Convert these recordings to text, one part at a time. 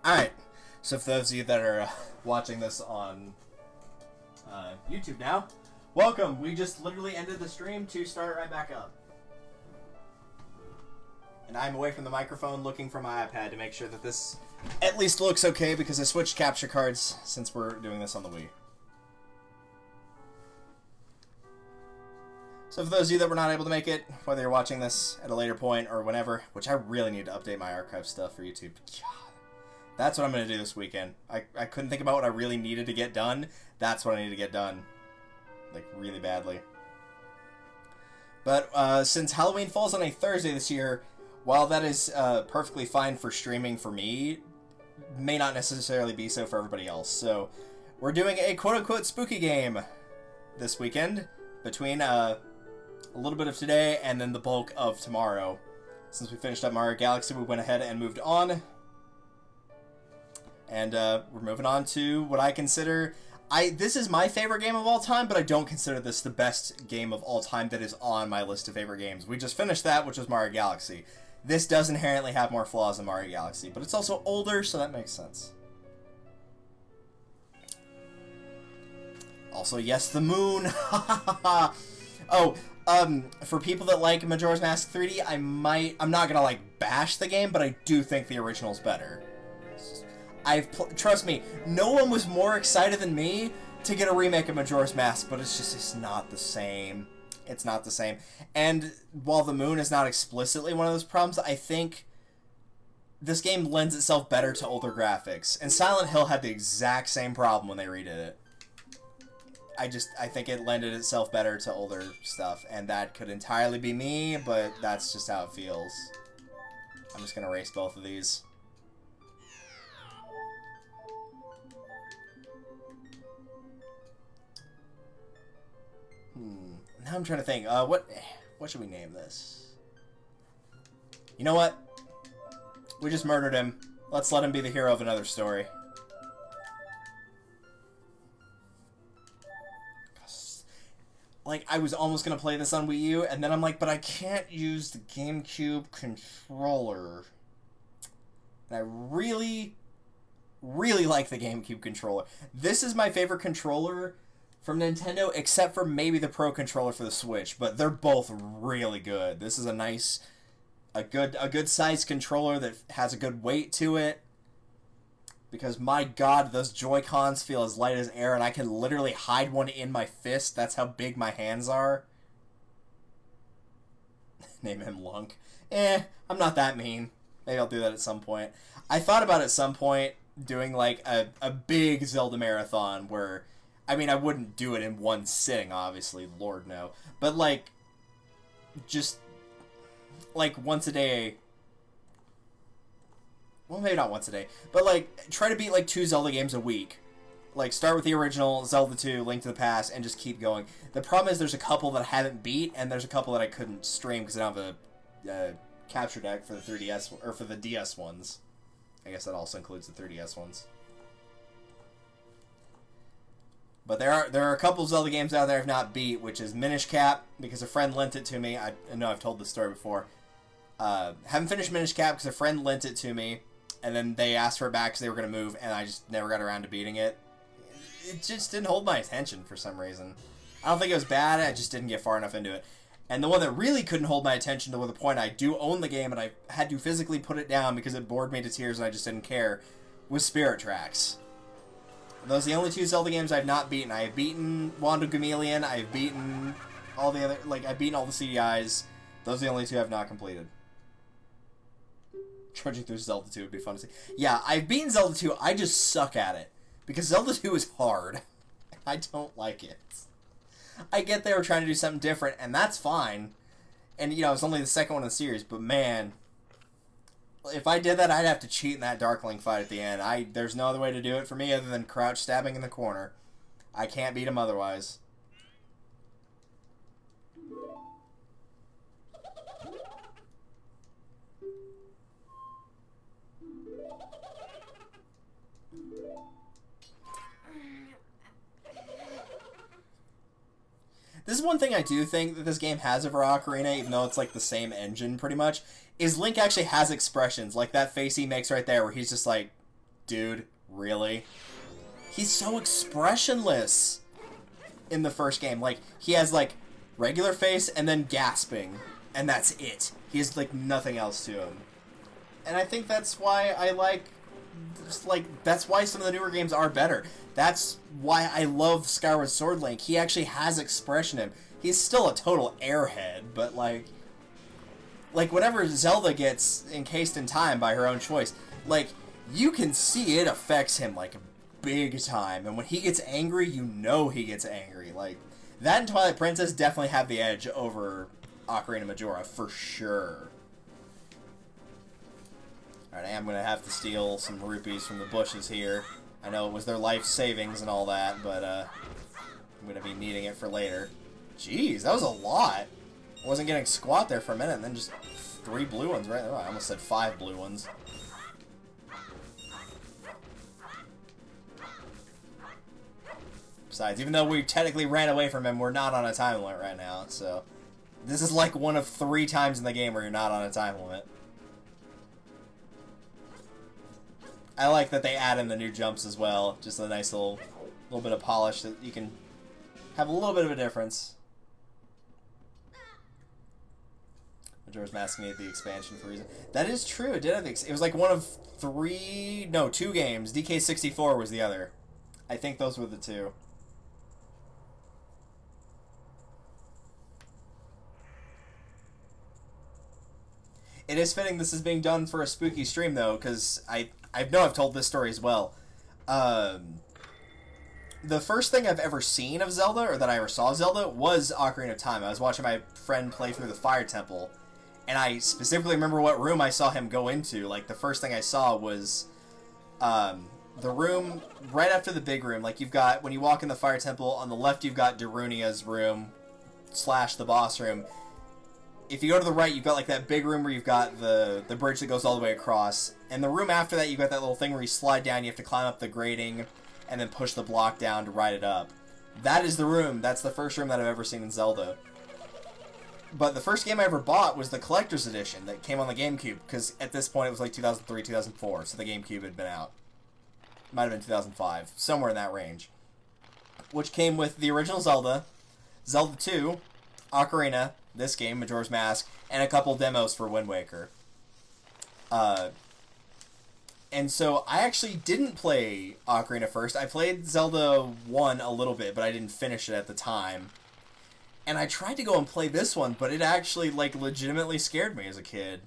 Alright, so for those of you that are watching this on YouTube now, welcome! We just literally ended the stream to start right back up. And I'm away from the microphone looking for my iPad to make sure that this at least looks okay because I switched capture cards since we're doing this on the Wii. So for those of you that were not able to make it, whether you're watching this at a later point or whenever, which I really need to update my archive stuff for YouTube. God. That's what I'm going to do this weekend. I couldn't think about what I really needed to get done. That's what I need to get done. Like, really badly. But since Halloween falls on a Thursday this year, while that is perfectly fine for streaming for me, may not necessarily be so for everybody else. So, we're doing a quote-unquote spooky game this weekend between a little bit of today and then the bulk of tomorrow. Since we finished up Mario Galaxy, we went ahead and moved on. And we're moving on to what I consider... This is my favorite game of all time, but I don't consider this the best game of all time that is on my list of favorite games. We just finished that, which was Mario Galaxy. This does inherently have more flaws than Mario Galaxy, but it's also older, so that makes sense. Also, yes, the moon! Oh, for people that like Majora's Mask 3D, I'm not gonna, like, bash the game, but I do think the original's better. Trust me, no one was more excited than me to get a remake of Majora's Mask, but it's not the same. It's not the same. And while the moon is not explicitly one of those problems, I think this game lends itself better to older graphics. And Silent Hill had the exact same problem when they redid it. I think it lended itself better to older stuff, and that could entirely be me, but that's just how it feels. I'm just gonna erase both of these. Now I'm trying to think. What should we name this? You know what? We just murdered him. Let's let him be the hero of another story. Like, I was almost gonna play this on Wii U, and then I'm like, but I can't use the GameCube controller. And I really, really like the GameCube controller. This is my favorite controller from Nintendo, except for maybe the Pro Controller for the Switch, but they're both really good. This is a good sized controller that has a good weight to it. Because my god, those Joy-Cons feel as light as air, and I can literally hide one in my fist. That's how big my hands are. Name him Lunk. I'm not that mean. Maybe I'll do that at some point. I thought about at some point doing like a big Zelda marathon where, I mean, I wouldn't do it in one sitting, obviously, Lord no. But, like, just, like, once a day. Well, maybe not once a day. But, like, try to beat, like, 2 Zelda games a week. Like, start with the original, Zelda 2, Link to the Past, and just keep going. The problem is there's a couple that I haven't beat, and there's a couple that I couldn't stream because I don't have a capture deck for the 3DS, or for the DS ones. I guess that also includes the 3DS ones. But there are a couple Zelda games out there I've not beat, which is Minish Cap, because a friend lent it to me. I know I've told this story before. Haven't finished Minish Cap because a friend lent it to me, and then they asked for it back because they were going to move, and I just never got around to beating it. It just didn't hold my attention for some reason. I don't think it was bad, I just didn't get far enough into it. And the one that really couldn't hold my attention to the point I do own the game, and I had to physically put it down because it bored me to tears and I just didn't care, was Spirit Tracks. Those are the only 2 Zelda games I've not beaten. I have beaten Wand of Gameleon, I have beaten all the other, like, I've beaten all the CDIs. Those are the only 2 I've not completed. Trudging through Zelda 2 would be fun to see. Yeah, I've beaten Zelda 2, I just suck at it. Because Zelda 2 is hard. I don't like it. I get they were trying to do something different, and that's fine. And, you know, it's only the second one in the series, but man, if I did that, I'd have to cheat in that Darkling fight at the end. There's no other way to do it for me other than crouch stabbing in the corner. I can't beat him otherwise. This is one thing I do think that this game has over Ocarina, even though it's like the same engine pretty much, is Link actually has expressions, like that face he makes right there where he's just like, dude, really? He's so expressionless in the first game. Like, he has, like, regular face and then gasping, and that's it. He has, like, nothing else to him. And I think that's why I like, that's why some of the newer games are better. That's why I love Skyward Sword Link. He actually has expression in him. He's still a total airhead, but, like, whenever Zelda gets encased in time by her own choice, like, you can see it affects him, like, big time. And when he gets angry, you know he gets angry. Like, that and Twilight Princess definitely have the edge over Ocarina of Majora, for sure. Alright, I am going to have to steal some rupees from the bushes here. I know it was their life savings and all that, but I'm going to be needing it for later. Jeez, that was a lot. I wasn't getting squat there for a minute, and then just 3 blue ones right there. Oh, I almost said 5 blue ones. Besides, even though we technically ran away from him, we're not on a time limit right now, so... This is like one of 3 times in the game where you're not on a time limit. I like that they add in the new jumps as well. Just a nice little bit of polish that you can have a little bit of a difference. Majora's Mask made the expansion for a reason. That is true. It did have it was like one of 2 games. DK64 was the other. I think those were the 2. It is fitting this is being done for a spooky stream, though, because I know I've told this story as well. The first thing I've ever seen of Zelda, or that I ever saw Zelda, was Ocarina of Time. I was watching my friend play through the Fire Temple, and I specifically remember what room I saw him go into. Like, the first thing I saw was the room right after the big room. Like, you've got, when you walk in the Fire Temple, on the left you've got Darunia's room, / the boss room. If you go to the right, you've got, like, that big room where you've got the bridge that goes all the way across. And the room after that, you've got that little thing where you slide down, you have to climb up the grating, and then push the block down to ride it up. That is the room. That's the first room that I've ever seen in Zelda. But the first game I ever bought was the Collector's Edition that came on the GameCube, because at this point it was like 2003, 2004, so the GameCube had been out. Might have been 2005, somewhere in that range. Which came with the original Zelda, Zelda 2, Ocarina, this game, Majora's Mask, and a couple demos for Wind Waker. And so I actually didn't play Ocarina first. I played Zelda 1 a little bit, but I didn't finish it at the time. And I tried to go and play this one, but it actually, like, legitimately scared me as a kid.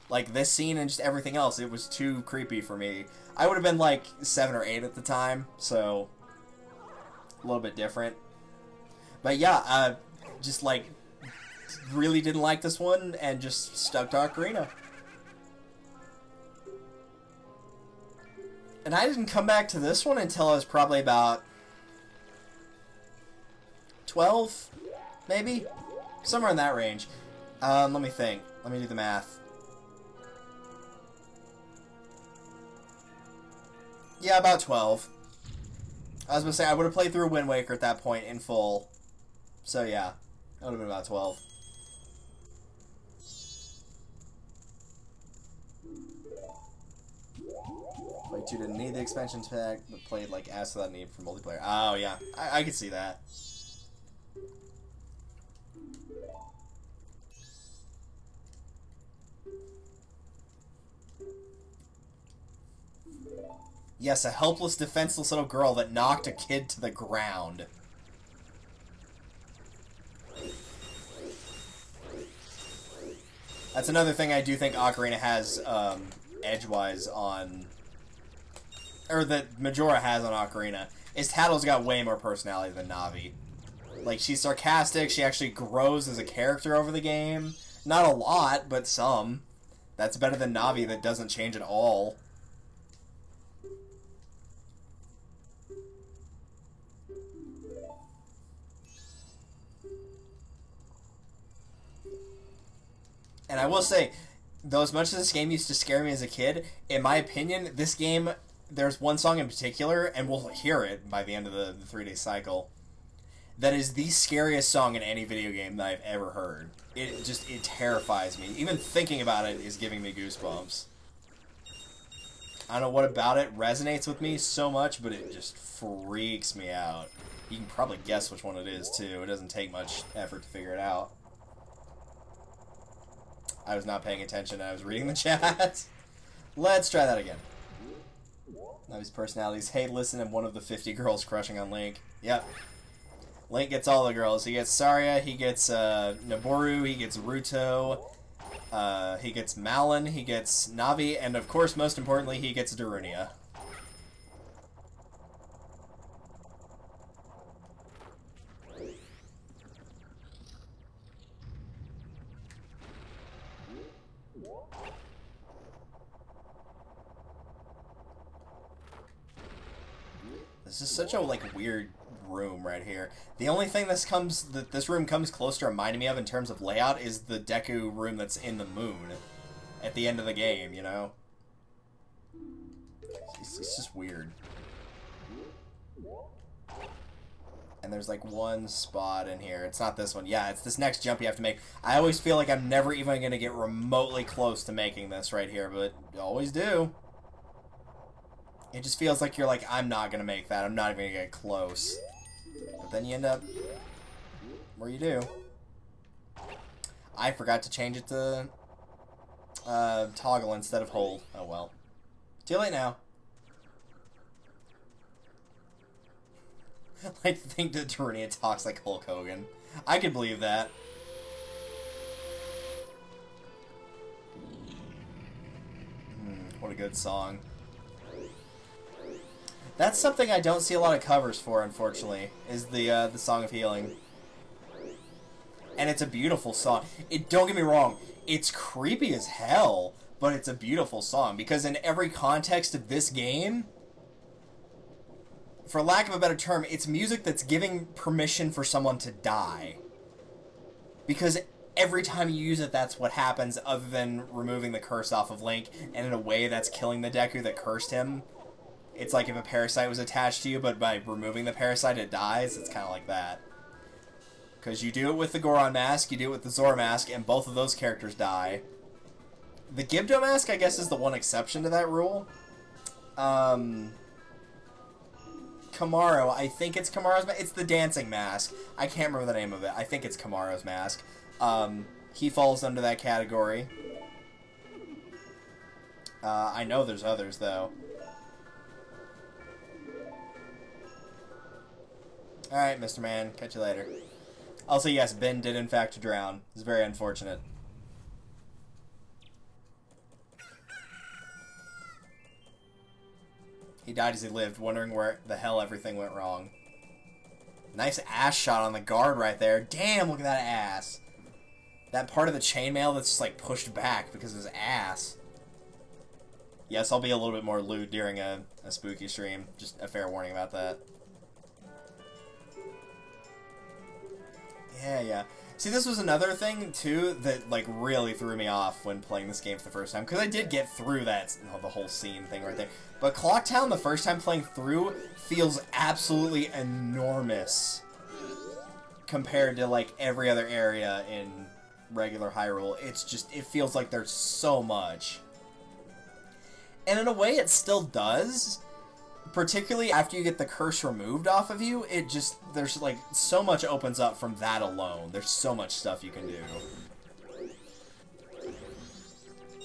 Like, this scene and just everything else, it was too creepy for me. I would have been, like, 7 or 8 at the time, so a little bit different. But yeah, just, like, really didn't like this one, and just stuck to Ocarina. And I didn't come back to this one until I was probably about 12, maybe? Somewhere in that range. Let me think. Let me do the math. Yeah, about 12. I was going to say, I would have played through Wind Waker at that point in full. So yeah, that would have been about 12. Played 2 didn't need the expansion pack, but played like ass without need for multiplayer. Oh yeah, I could see that. Yes, a helpless, defenseless little girl that knocked a kid to the ground. That's another thing I do think Ocarina has, edgewise on... Or that Majora has on Ocarina, is Tattle's got way more personality than Navi. Like, she's sarcastic, she actually grows as a character over the game. Not a lot, but some. That's better than Navi that doesn't change at all. And I will say, though as much as this game used to scare me as a kid, in my opinion, this game, there's one song in particular, and we'll hear it by the end of the 3-day cycle, that is the scariest song in any video game that I've ever heard. It terrifies me. Even thinking about it is giving me goosebumps. I don't know what about it resonates with me so much, but it just freaks me out. You can probably guess which one it is, too. It doesn't take much effort to figure it out. I was not paying attention. I was reading the chat. Let's try that again. Navi's personalities. Hey, listen, I'm one of the 50 girls crushing on Link. Yep. Link gets all the girls. He gets Saria, he gets Noboru, he gets Ruto, he gets Malin, he gets Navi, and of course, most importantly, he gets Darunia. This is such a, like, weird room right here. The only thing that this room comes close to reminding me of in terms of layout is the Deku room that's in the moon at the end of the game, you know? It's just weird. And there's, like, one spot in here. It's not this one. Yeah, it's this next jump you have to make. I always feel like I'm never even going to get remotely close to making this right here, but you always do. It just feels like you're like, I'm not going to make that. I'm not even going to get close. But then you end up where you do. I forgot to change it to toggle instead of hold. Oh well. Too late now. I think that Darunia talks like Hulk Hogan. I could believe that. What a good song. That's something I don't see a lot of covers for, unfortunately, is the Song of Healing. And it's a beautiful song. Don't get me wrong, it's creepy as hell, but it's a beautiful song, because in every context of this game, for lack of a better term, it's music that's giving permission for someone to die. Because every time you use it, that's what happens, other than removing the curse off of Link, and in a way that's killing the Deku that cursed him. It's like if a parasite was attached to you, but by removing the parasite, it dies. It's kind of like that. Because you do it with the Goron mask, you do it with the Zora mask, and both of those characters die. The Gibdo mask, I guess, is the one exception to that rule. Kamaro, I think it's Kamaro's mask. It's the dancing mask. I can't remember the name of it. I think it's Kamaro's mask. He falls under that category. I know there's others, though. Alright, Mr. Man. Catch you later. Also, yes, Ben did in fact drown. It's very unfortunate. He died as he lived, wondering where the hell everything went wrong. Nice ass shot on the guard right there. Damn, look at that ass. That part of the chainmail that's just, like, pushed back because of his ass. Yes, I'll be a little bit more lewd during a spooky stream. Just a fair warning about that. Yeah. See, this was another thing, too, that, like, really threw me off when playing this game for the first time. Because I did get through that, the whole scene thing right there. But Clocktown, the first time playing through, feels absolutely enormous. Compared to, like, every other area in regular Hyrule. It's just, it feels like there's so much. And in a way, it still does. Particularly after you get the curse removed off of you, it just, there's like, so much opens up from that alone. There's so much stuff you can do.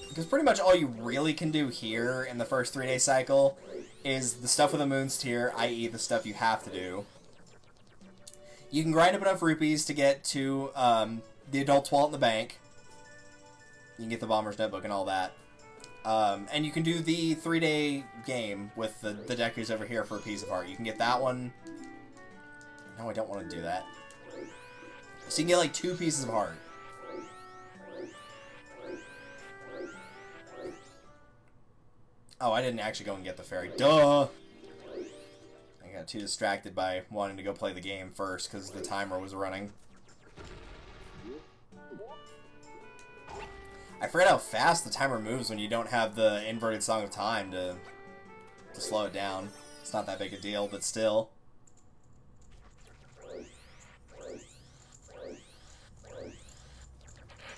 Because pretty much all you really can do here in the first 3-day cycle is the stuff with the Moon's Tear, i.e. the stuff you have to do. You can grind up enough rupees to get to the Adult's Wallet in the bank. You can get the Bomber's Notebook and all that. And you can do the 3-day game with the Dekus over here for a piece of heart. You can get that one. No, I don't want to do that. So you can get like 2 pieces of heart. Oh, I didn't actually go and get the fairy. Duh! I got too distracted by wanting to go play the game first because the timer was running. I forget how fast the timer moves when you don't have the inverted Song of Time to slow it down. It's not that big a deal, but still.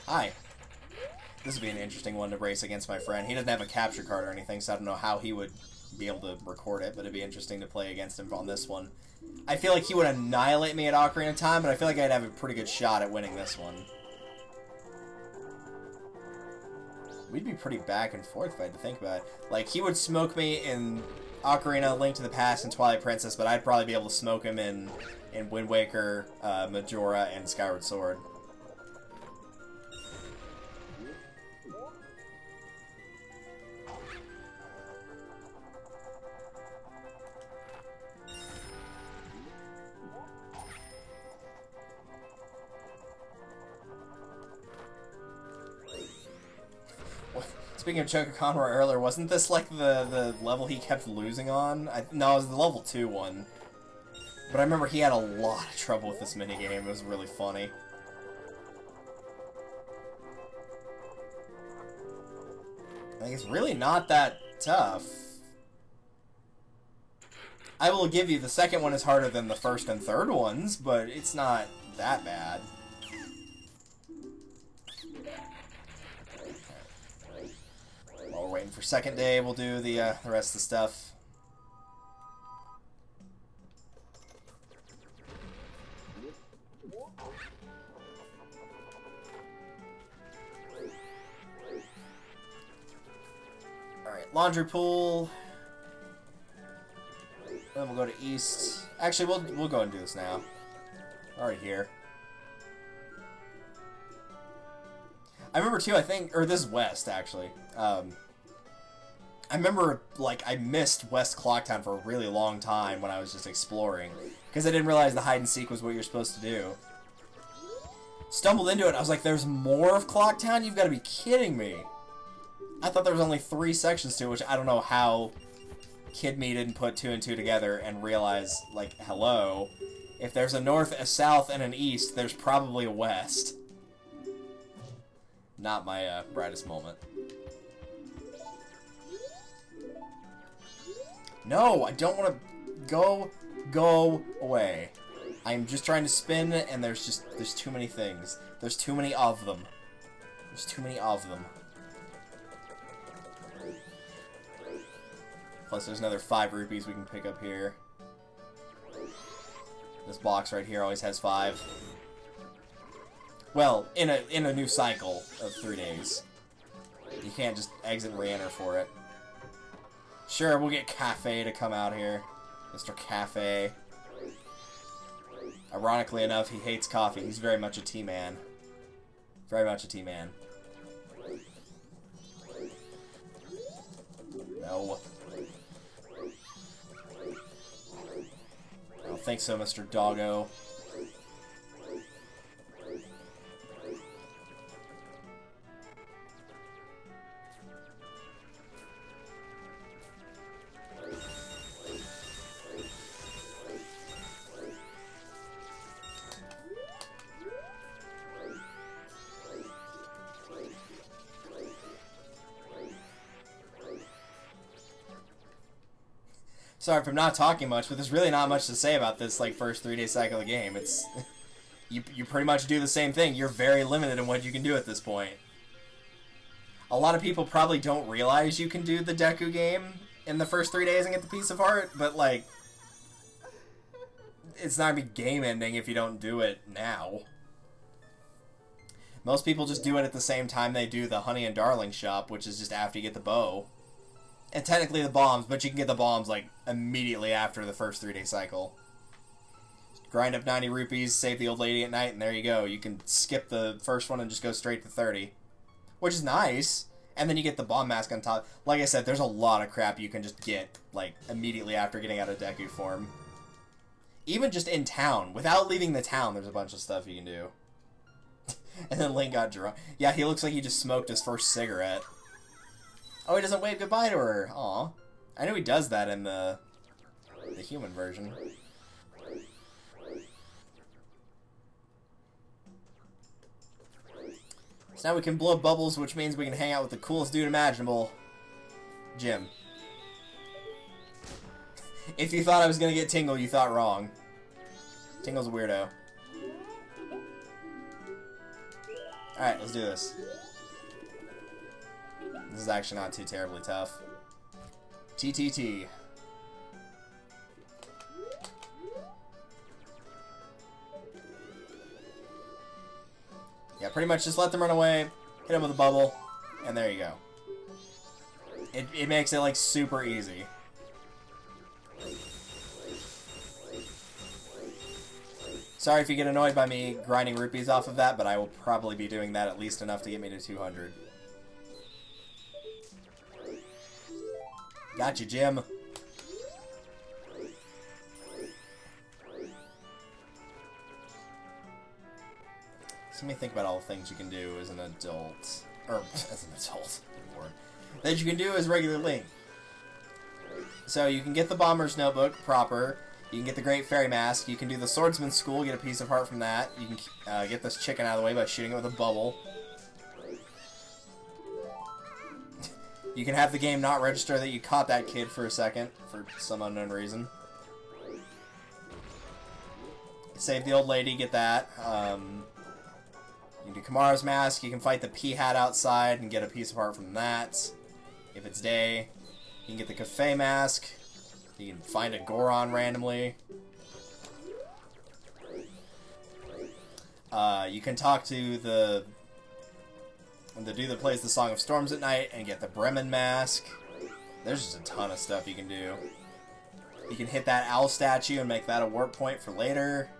Hi. This would be an interesting one to race against my friend. He doesn't have a capture card or anything, so I don't know how he would be able to record it, but it'd be interesting to play against him on this one. I feel like he would annihilate me at Ocarina of Time, but I feel like I'd have a pretty good shot at winning this one. We'd be pretty back and forth if I had to think about it. Like, he would smoke me in Ocarina, Link to the Past, and Twilight Princess, but I'd probably be able to smoke him in Wind Waker, Majora, and Skyward Sword. Speaking of Choco Conroy earlier, wasn't this like the level he kept losing on? No, it was the level 2 one. But I remember he had a lot of trouble with this minigame. It was really funny. I think it's really not that tough. I will give you the second one is harder than the first and third ones, but it's not that bad. While we're waiting for second day, we'll do the rest of the stuff. Alright, laundry pool. Then we'll go to east. Actually, we'll go and do this now. Already here. I remember too, I think, or this is west actually. I remember, like, I missed West Clocktown for a really long time when I was just exploring. Because I didn't realize the hide-and-seek was what you're supposed to do. Stumbled into it, I was like, there's more of Clocktown? You've got to be kidding me. I thought there was only 3 sections to it, which I don't know how Kid Me didn't put 2 and 2 together and realize, like, hello. If there's a north, a south, and an east, there's probably a west. Not my brightest moment. No, I don't want to go away. I'm just trying to spin, and there's too many things. There's too many of them. There's too many of them. Plus, there's another 5 rupees we can pick up here. This box right here always has 5. Well, in a new cycle of 3 days. You can't just exit and re-enter for it. Sure, we'll get Cafe to come out here. Mr. Cafe. Ironically enough, he hates coffee. He's very much a tea man. Very much a tea man. No. I don't think so, Mr. Doggo. Sorry if I'm not talking much, but there's really not much to say about this, like, first 3-day cycle of the game. It's... you pretty much do the same thing. You're very limited in what you can do at this point. A lot of people probably don't realize you can do the Deku game in the first 3 days and get the Piece of Heart, but, like... it's not gonna be game-ending if you don't do it now. Most people just do it at the same time they do the Honey and Darling shop, which is just after you get the bow. And technically the bombs, but you can get the bombs, like, immediately after the first 3-day cycle. Grind up 90 rupees, save the old lady at night, and there you go. You can skip the first one and just go straight to 30. Which is nice. And then you get the bomb mask on top. Like I said, there's a lot of crap you can just get, like, immediately after getting out of Deku form. Even just in town. Without leaving the town, there's a bunch of stuff you can do. And then Link got drunk. Yeah, he looks like he just smoked his first cigarette. Oh, he doesn't wave goodbye to her. Aw. I know he does that in the human version. So now we can blow bubbles, which means we can hang out with the coolest dude imaginable. Jim. If you thought I was gonna get Tingle, you thought wrong. Tingle's a weirdo. Alright, let's do this. This is actually not too terribly tough. TTT. Yeah, pretty much just let them run away, hit them with a bubble, and there you go. It makes it, like, super easy. Sorry if you get annoyed by me grinding rupees off of that, but I will probably be doing that at least enough to get me to 200. Gotcha, Jim. So let me think about all the things you can do as an adult. Or, as an adult. Lord. That you can do as regular Link. So you can get the Bomber's Notebook proper. You can get the Great Fairy Mask. You can do the Swordsman's School, get a piece of heart from that. You can get this chicken out of the way by shooting it with a bubble. You can have the game not register that you caught that kid for a second, for some unknown reason. Save the old lady, get that. You can do Kamara's Mask, you can fight the P-Hat outside and get a piece of heart from that. If it's day. You can get the Cafe Mask. You can find a Goron randomly. You can talk to the dude that plays the Song of Storms at night and get the Bremen Mask. There's just a ton of stuff you can do. You can hit that owl statue and make that a warp point for later.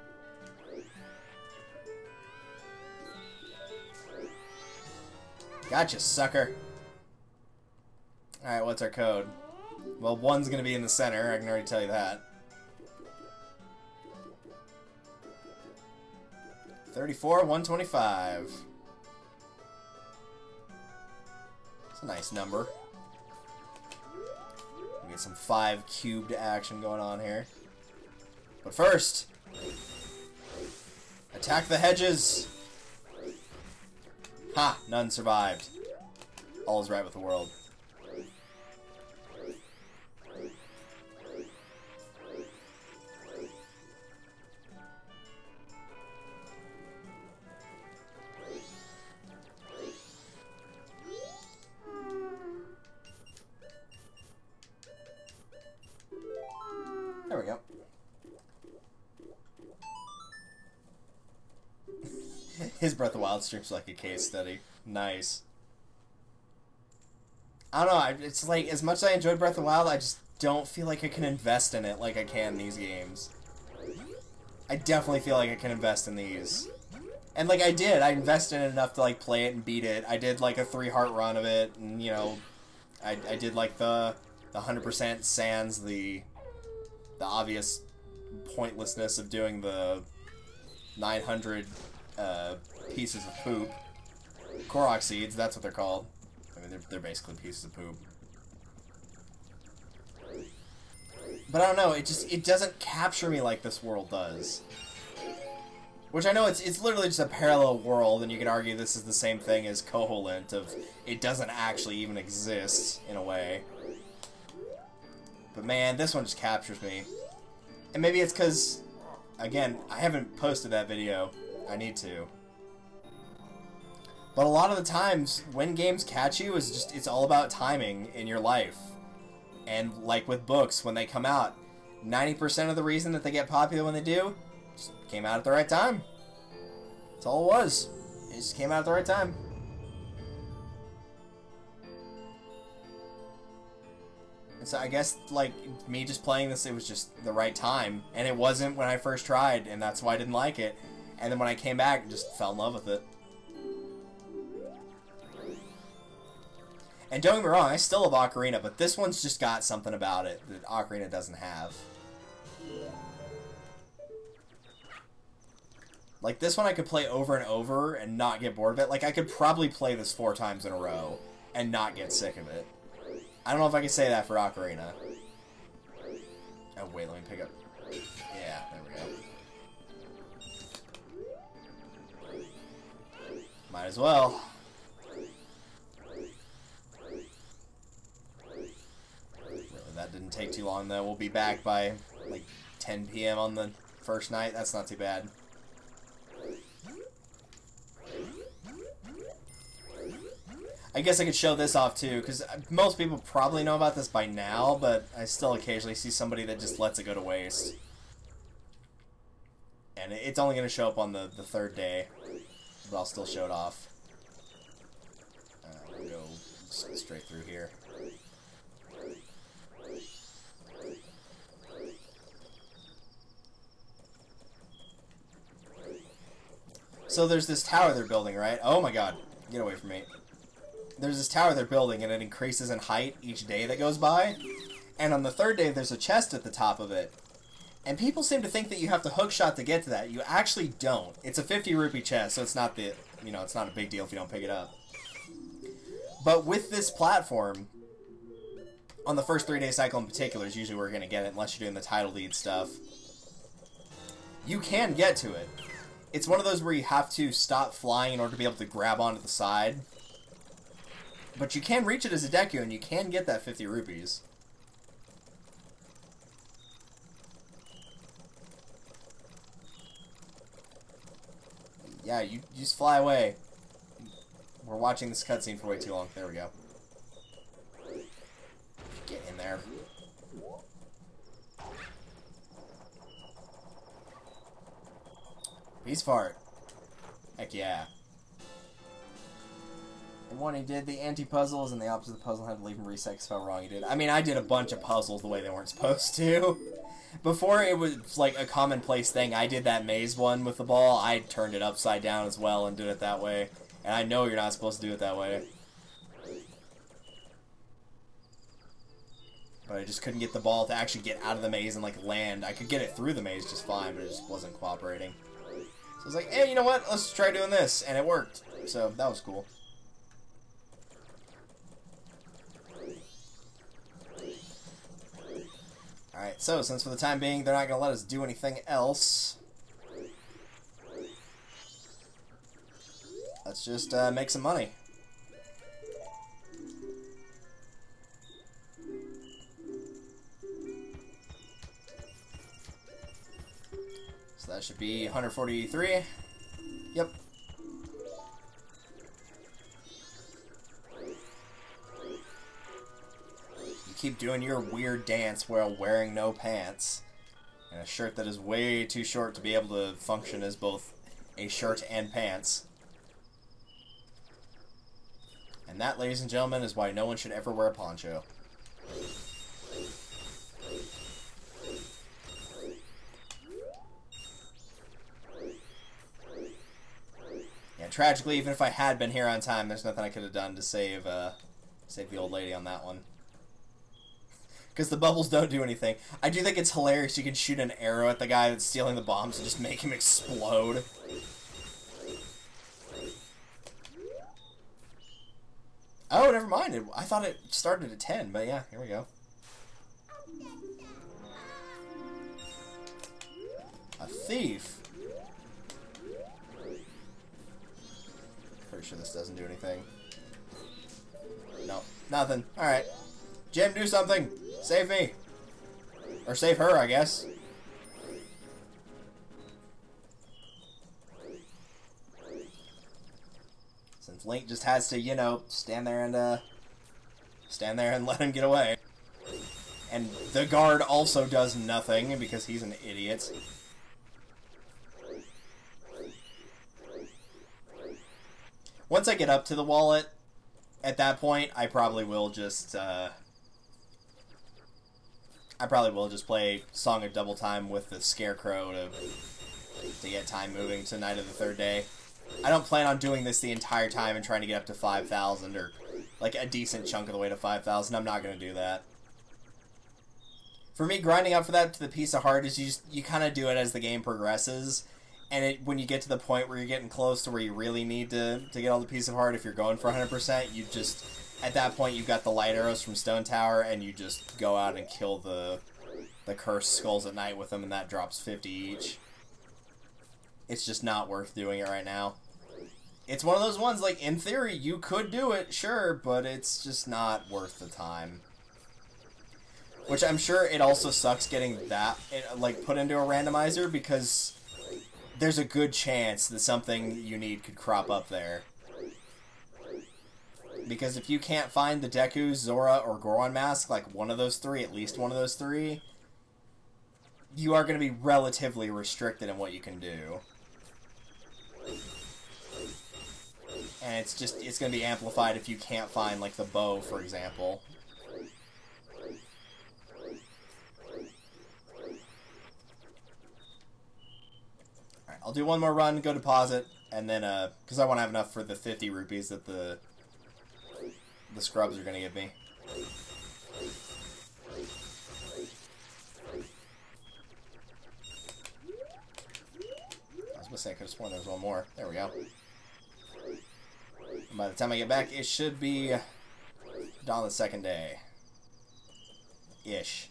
Gotcha, sucker. Alright, what's our code? Well, 1's gonna be in the center, I can already tell you that. 34,125. It's a nice number. We get some 5 cubed action going on here. But first, attack the hedges! Ha! None survived. All is right with the world. There we go. His Breath of the Wild stream's like a case study. Nice. I don't know, it's like, as much as I enjoyed Breath of the Wild, I just don't feel like I can invest in it like I can in these games. I definitely feel like I can invest in these. And, like, I did. I invested in it enough to, like, play it and beat it. I did, like, a 3-heart run of it, and, you know, I did, like, the 100% sans the obvious pointlessness of doing the 900 pieces of poop. Korok seeds, that's what they're called. I mean, they're basically pieces of poop. But I don't know, it doesn't capture me like this world does. Which I know it's literally just a parallel world, and you could argue this is the same thing as Koholint, of it doesn't actually even exist, in a way. But man, this one just captures me. And maybe it's because, again, I haven't posted that video. I need to. But a lot of the times, when games catch you, it's all about timing in your life. And like with books, when they come out, 90% of the reason that they get popular when they do, just came out at the right time. That's all it was. It just came out at the right time. And so I guess, like, me just playing this, it was just the right time. And it wasn't when I first tried, and that's why I didn't like it. And then when I came back, I just fell in love with it. And don't get me wrong, I still love Ocarina, but this one's just got something about it that Ocarina doesn't have. Like, this one I could play over and over and not get bored of it. Like, I could probably play this 4 times in a row and not get sick of it. I don't know if I can say that for Ocarina. Oh, wait, let me pick up... Yeah, there we go. Might as well. That didn't take too long, though. We'll be back by, like, 10 p.m. on the first night. That's not too bad. I guess I could show this off too, because most people probably know about this by now, but I still occasionally see somebody that just lets it go to waste. And it's only going to show up on the third day, but I'll still show it off. We'll go straight through here. So there's this tower they're building, right? Oh my god, get away from me. There's this tower they're building, and it increases in height each day that goes by. And on the third day, there's a chest at the top of it. And people seem to think that you have to hookshot to get to that. You actually don't. It's a 50 rupee chest, so it's not the, you know, it's not a big deal if you don't pick it up. But with this platform, on the first 3-day cycle in particular is usually where you're going to get it, unless you're doing the title lead stuff. You can get to it. It's one of those where you have to stop flying in order to be able to grab onto the side. But you can reach it as a Deku, and you can get that 50 rupees. Yeah, you just fly away. We're watching this cutscene for way too long. There we go. Get in there. Peace fart. Heck yeah. And one he did the anti-puzzles, and the opposite of the puzzle had to leave him reset because how wrong he did. I mean, I did a bunch of puzzles the way they weren't supposed to. Before it was like a commonplace thing, I did that maze one with the ball. I turned it upside down as well and did it that way. And I know you're not supposed to do it that way. But I just couldn't get the ball to actually get out of the maze and like land. I could get it through the maze just fine, but it just wasn't cooperating. So I was like, hey, you know what? Let's try doing this. And it worked. So that was cool. Alright, so since for the time being they're not going to let us do anything else, let's just make some money. So that should be 143. Yep. Keep doing your weird dance while wearing no pants and a shirt that is way too short to be able to function as both a shirt and pants. And that, ladies and gentlemen, is why no one should ever wear a poncho. Yeah, tragically, even if I had been here on time, there's nothing I could have done to save the old lady on that one. Because the bubbles don't do anything. I do think it's hilarious you can shoot an arrow at the guy that's stealing the bombs and just make him explode. Oh, never mind. I thought it started at 10, but yeah, here we go. A thief. Pretty sure this doesn't do anything. No, nothing. Alright. Jim, do something. Save me. Or save her, I guess. Since Link just has to, you know, stand there and let him get away. And the guard also does nothing because he's an idiot. Once I get up to the wallet, at that point, I probably will just play Song of Double Time with the Scarecrow to get time moving to Night of the Third Day. I don't plan on doing this the entire time and trying to get up to 5,000 or like a decent chunk of the way to 5,000. I'm not going to do that. For me, grinding up for that to the piece of heart is you kind of do it as the game progresses. And when you get to the point where you're getting close to where you really need to get all the piece of heart, if you're going for 100%, you just... At that point, you've got the light arrows from Stone Tower, and you just go out and kill the cursed skulls at night with them, and that drops 50 each. It's just not worth doing it right now. It's one of those ones, like, in theory, you could do it, sure, but it's just not worth the time. Which I'm sure it also sucks getting that, like, put into a randomizer, because there's a good chance that something you need could crop up there. Because if you can't find the Deku, Zora, or Goron mask, like one of those three, at least one of those three, you are going to be relatively restricted in what you can do. And it's going to be amplified if you can't find, like, the bow, for example. Alright, I'll do one more run, go deposit, and then, because I want to have enough for the 50 rupees that the scrubs are going to give me. I was going to say I could have sworn there was one more. There we go. And by the time I get back, it should be dawn of the second day. Ish.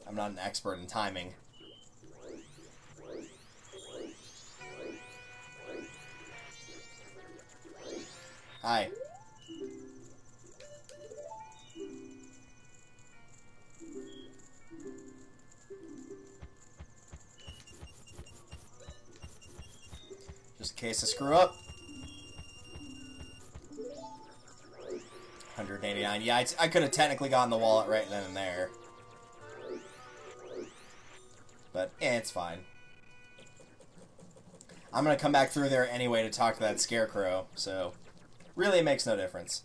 I'm not an expert in timing. Hi. Just in case I screw up. 189. Yeah, I could have technically gotten the wallet right then and there. But, it's fine. I'm gonna come back through there anyway to talk to that scarecrow, so really it makes no difference.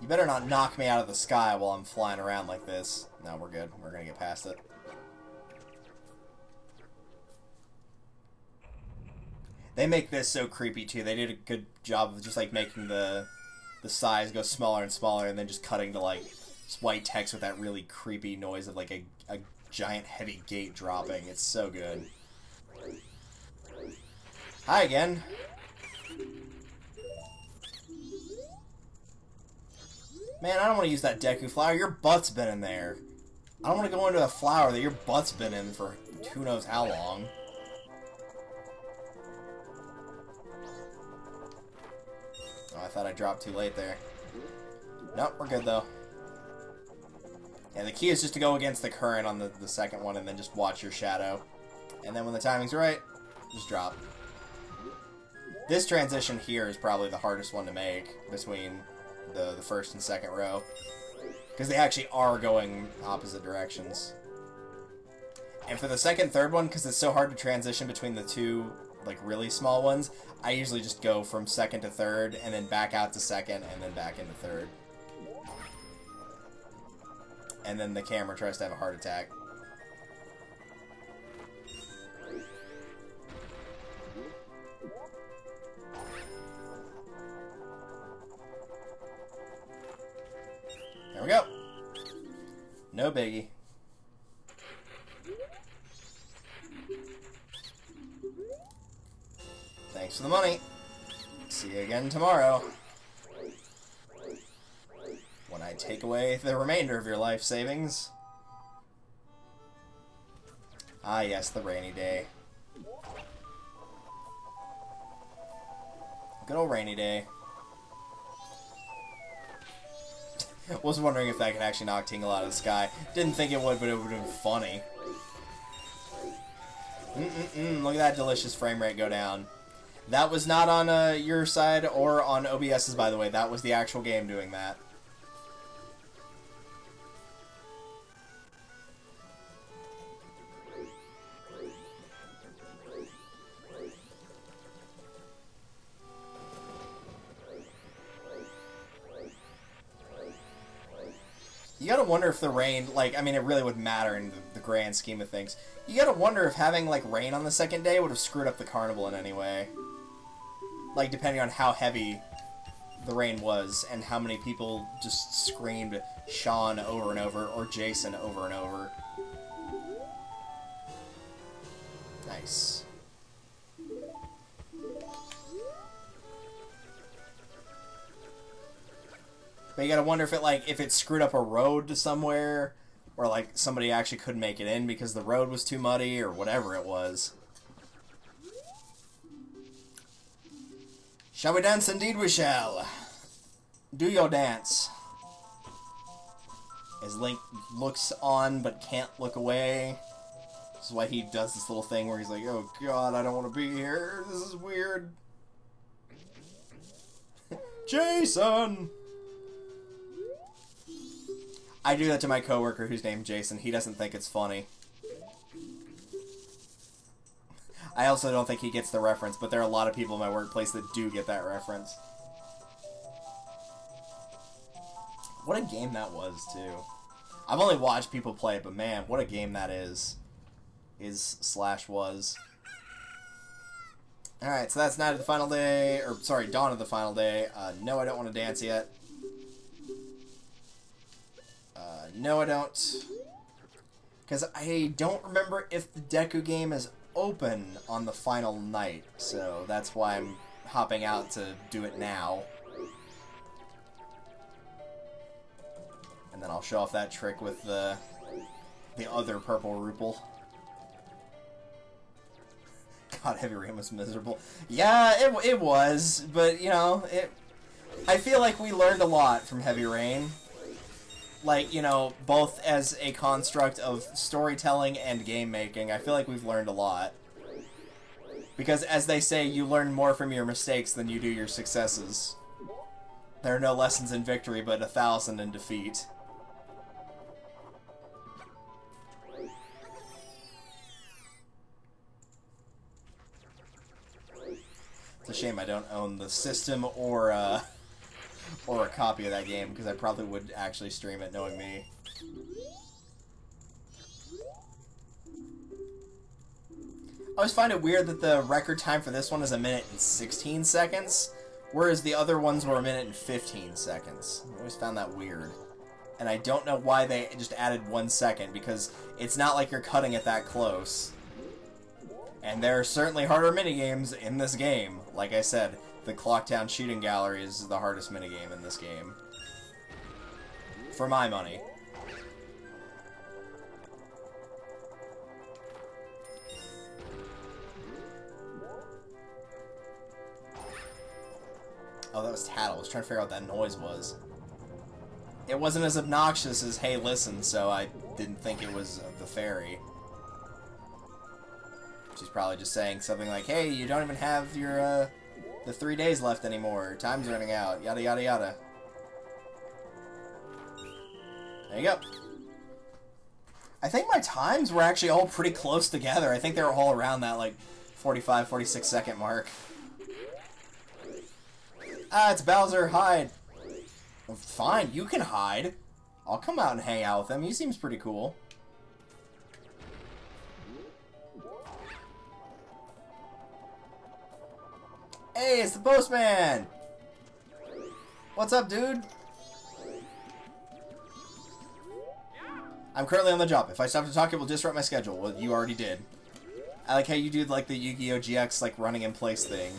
You better not knock me out of the sky while I'm flying around like this. No, we're good. We're gonna get past it. They make this so creepy, too. They did a good job of just, like, making the size go smaller and smaller and then just cutting to, like, just white text with that really creepy noise of, like, a giant heavy gate dropping. It's so good. Hi again. Man, I don't want to use that Deku flower. Your butt's been in there. I don't want to go into a flower that your butt's been in for who knows how long. Oh, I thought I dropped too late there. Nope, we're good though. Yeah, the key is just to go against the current on the second one and then just watch your shadow. And then when the timing's right, just drop. This transition here is probably the hardest one to make between the first and second row. Because they actually are going opposite directions. And for the second, third one, because it's so hard to transition between the two, like, really small ones, I usually just go from second to third, and then back out to second, and then back into third. And then the camera tries to have a heart attack. There we go. No biggie. Thanks for the money. See you again tomorrow. When I take away the remainder of your life savings. Ah, yes, the rainy day. Good old rainy day. Was wondering if that could actually knock Tingle out of the sky. Didn't think it would, but it would have been funny. Look at that delicious frame rate go down. That was not on your side or on OBS's, by the way. That was the actual game doing that. You gotta wonder if the rain, like, I mean, it really would matter in the grand scheme of things. You gotta wonder if having, like, rain on the second day would have screwed up the carnival in any way. Like, depending on how heavy the rain was and how many people just screamed Sean over and over, or Jason over and over. Nice. But you gotta wonder if it, like, if it screwed up a road to somewhere, or, like, somebody actually couldn't make it in because the road was too muddy, or whatever it was. Shall we dance? Indeed we shall. Do your dance. As Link looks on but can't look away. This is why he does this little thing where he's like, oh god, I don't want to be here. This is weird. Jason! I do that to my coworker who's named Jason. He doesn't think it's funny. I also don't think he gets the reference, but there are a lot of people in my workplace that do get that reference. What a game that was, too. I've only watched people play it, but man, what a game that is. Was. Alright, so that's night of the final day, or sorry, dawn of the final day. No, I don't want to dance yet. No, I don't. Because I don't remember if the Deku game is open on the final night, so that's why I'm hopping out to do it now. And then I'll show off that trick with the other purple Rupel. God, Heavy Rain was miserable. Yeah, it was, but, you know, I feel like we learned a lot from Heavy Rain. Like, you know, both as a construct of storytelling and game making, I feel like we've learned a lot. Because, as they say, you learn more from your mistakes than you do your successes. There are no lessons in victory, but 1,000 in defeat. It's a shame I don't own the system or a copy of that game, because I probably would actually stream it, knowing me. I always find it weird that the record time for this one is 1 minute and 16 seconds, whereas the other ones were 1 minute and 15 seconds. I always found that weird. And I don't know why they just added 1 second, because it's not like you're cutting it that close. And there are certainly harder minigames in this game. Like I said, the Clocktown Shooting Gallery is the hardest minigame in this game. For my money. Oh, that was Tattle. I was trying to figure out what that noise was. It wasn't as obnoxious as, hey, listen, so I didn't think it was the fairy. She's probably just saying something like, hey, you don't even have your, the 3 days left anymore. Time's running out. Yada, yada, yada. There you go. I think my times were actually all pretty close together. I think they were all around that, like, 45, 46 second mark. Ah, it's Bowser. Hide. Well, fine, you can hide. I'll come out and hang out with him. He seems pretty cool. Hey, it's the postman! What's up, dude? I'm currently on the job. If I stop to talk, it will disrupt my schedule. Well, you already did. I like how you do, like, the Yu-Gi-Oh! GX, like, running in place thing.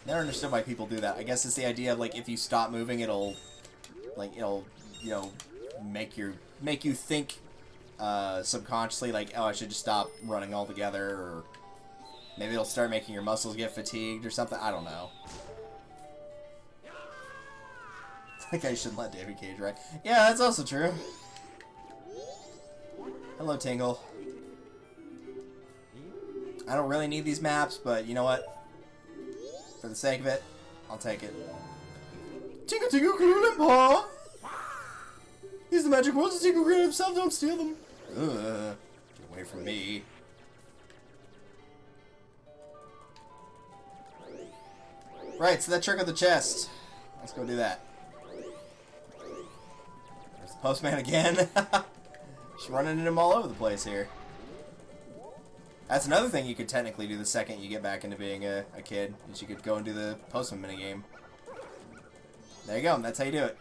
Never understood why people do that. I guess it's the idea of, like, if you stop moving, it'll, you know, make you think, subconsciously, like, oh, I should just stop running altogether, or maybe it'll start making your muscles get fatigued or something. I don't know. Like I shouldn't let David Cage ride. Yeah, that's also true. Hello, Tingle. I don't really need these maps, but you know what? For the sake of it, I'll take it. Tingle Tingle Grandpa! He's the magic words of Tingle Grandpa himself, don't steal them. Ugh. Get away from me. Right, so that trick of the chest. Let's go do that. There's the postman again. Just running into him all over the place here. That's another thing you could technically do the second you get back into being a kid, is you could go and do the postman minigame. There you go, that's how you do it.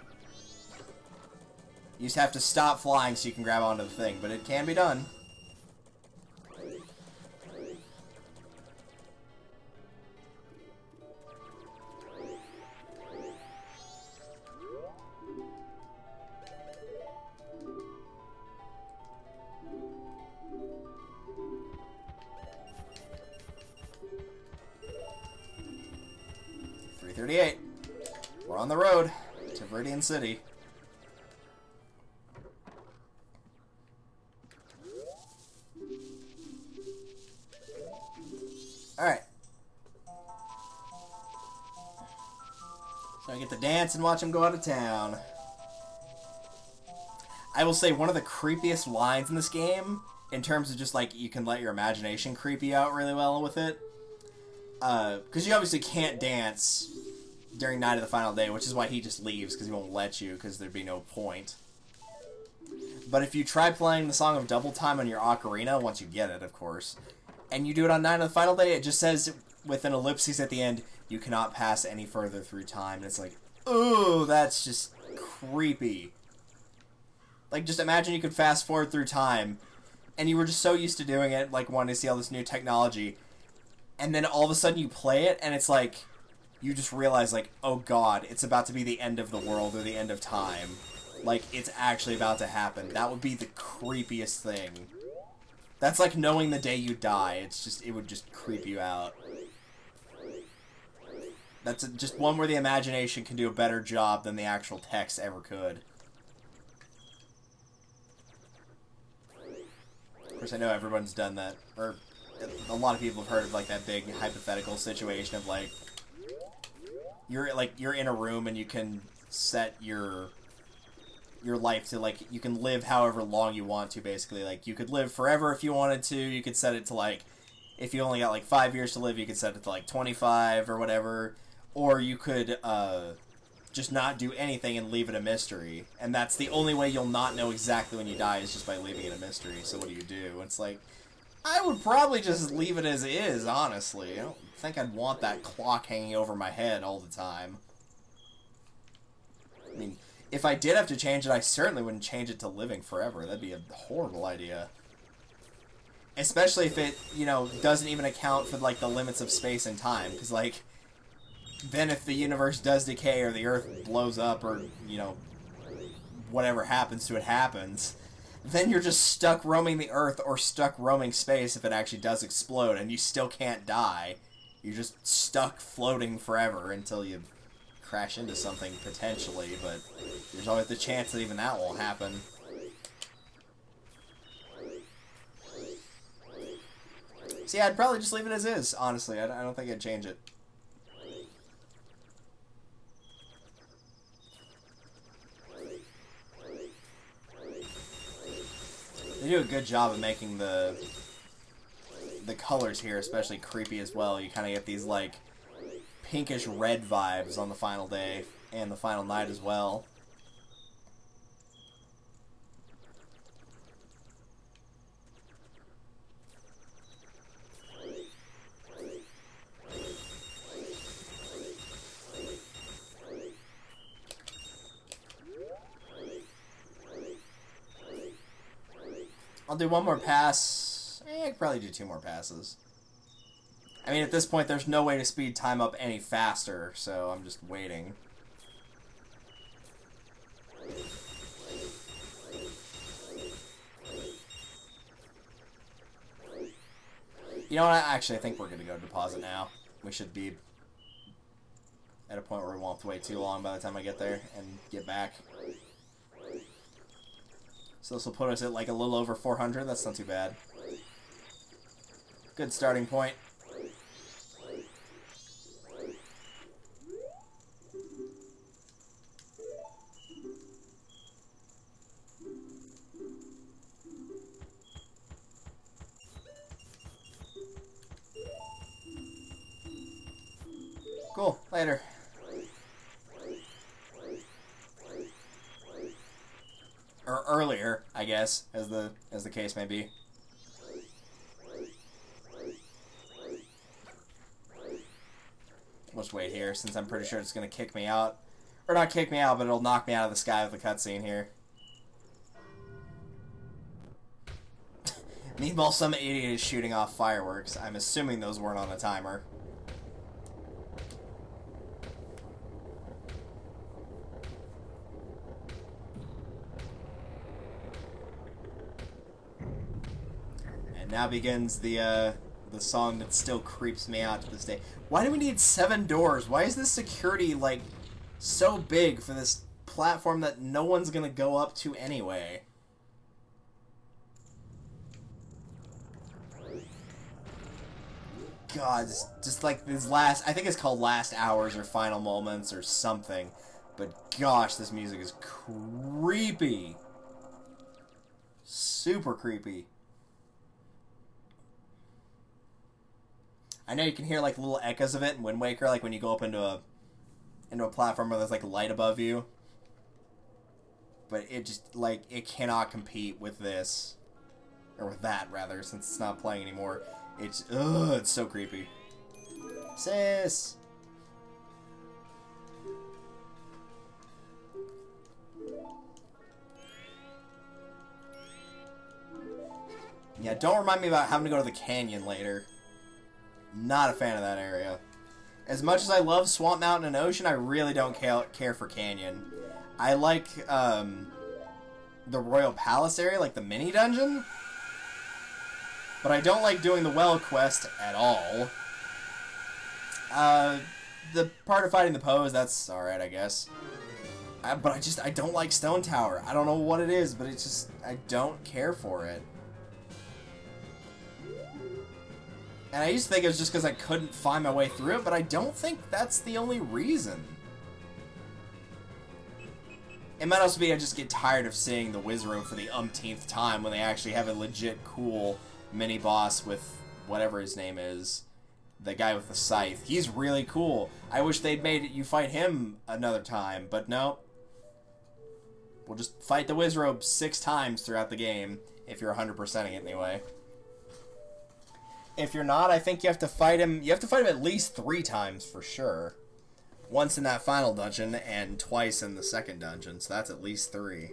You just have to stop flying so you can grab onto the thing, but it can be done. 338. We're on the road to Viridian City. Alright. So I get to dance and watch him go out of town. I will say one of the creepiest lines in this game, in terms of just like you can let your imagination creep you out really well with it. Because you obviously can't dance during Night of the Final Day, which is why he just leaves, because he won't let you, because there'd be no point. But if you try playing the Song of Double Time on your ocarina, once you get it, of course, and you do it on Night of the Final Day, it just says, with an ellipsis at the end, you cannot pass any further through time. And it's like, ooh, that's just creepy. Like, just imagine you could fast forward through time, and you were just so used to doing it, like, wanting to see all this new technology, and then all of a sudden you play it, and it's like, you just realize, like, oh god, it's about to be the end of the world, or the end of time. Like, it's actually about to happen. That would be the creepiest thing. That's like knowing the day you die. It's just, it would just creep you out. That's just one where the imagination can do a better job than the actual text ever could. Of course, I know everyone's done that, or a lot of people have heard of like that big hypothetical situation of like you're in a room and you can set your life to like you can live however long you want to, basically. Like you could live forever if you wanted to. You could set it to like if you only got like 5 years to live, you could set it to like 25 or whatever, or you could just not do anything and leave it a mystery. And that's the only way you'll not know exactly when you die, is just by leaving it a mystery. So what do? It's like, I would probably just leave it as is, honestly. I don't think I'd want that clock hanging over my head all the time. I mean, if I did have to change it, I certainly wouldn't change it to living forever. That'd be a horrible idea. Especially if it, you know, doesn't even account for, like, the limits of space and time. Because, like, then if the universe does decay or the Earth blows up or, you know, whatever happens to it happens, then you're just stuck roaming the Earth or stuck roaming space if it actually does explode, and you still can't die. You're just stuck floating forever until you crash into something, potentially, but there's always the chance that even that won't happen. So yeah, I'd probably just leave it as is, honestly. I don't think I'd change it. They do a good job of making the colors here especially creepy as well. You kind of get these, like, pinkish red vibes on the final day and the final night as well. I'll do one more pass. I could probably do 2 more passes. I mean, at this point, there's no way to speed time up any faster, so I'm just waiting. You know what? Actually, I think we're going to go deposit now. We should be at a point where we won't have to wait too long by the time I get there and get back. So this will put us at like a little over 400. That's not too bad. Good starting point. Cool. Later. Or earlier, I guess, as the case may be. We'll just wait here, since I'm pretty sure it's gonna kick me out. Or not kick me out, but it'll knock me out of the sky with the cutscene here. Meanwhile, some idiot is shooting off fireworks. I'm assuming those weren't on a timer. Now begins the The song that still creeps me out to this day. Why do we need 7 doors? Why is this security, like, so big for this platform that no one's gonna go up to anyway? God, just like this last... I think it's called Last Hours or Final Moments or something. But gosh, this music is creepy. Super creepy. I know you can hear like little echoes of it in Wind Waker, like when you go up into a platform where there's like light above you. But it just like it cannot compete with this, or with that rather, since it's not playing anymore. It's so creepy. Sis. Yeah, don't remind me about having to go to the canyon later. Not a fan of that area. As much as I love Swamp Mountain and Ocean, I really don't care for Canyon. I like the Royal Palace area, like the mini dungeon. But I don't like doing the well quest at all. The part of fighting the Poes, that's alright, I guess. But I don't like Stone Tower. I don't know what it is, but it's just, I don't care for it. And I used to think it was just because I couldn't find my way through it, but I don't think that's the only reason. It might also be I just get tired of seeing the Wizroom for the umpteenth time when they actually have a legit cool mini-boss with whatever his name is. The guy with the scythe. He's really cool. I wish they'd made you fight him another time, but no. We'll just fight the Wizrobe 6 times throughout the game, if you're 100%ing it anyway. If you're not, I think you have to fight him. You have to fight him at least 3 times for sure. Once in that final dungeon and twice in the second dungeon, so that's at least 3.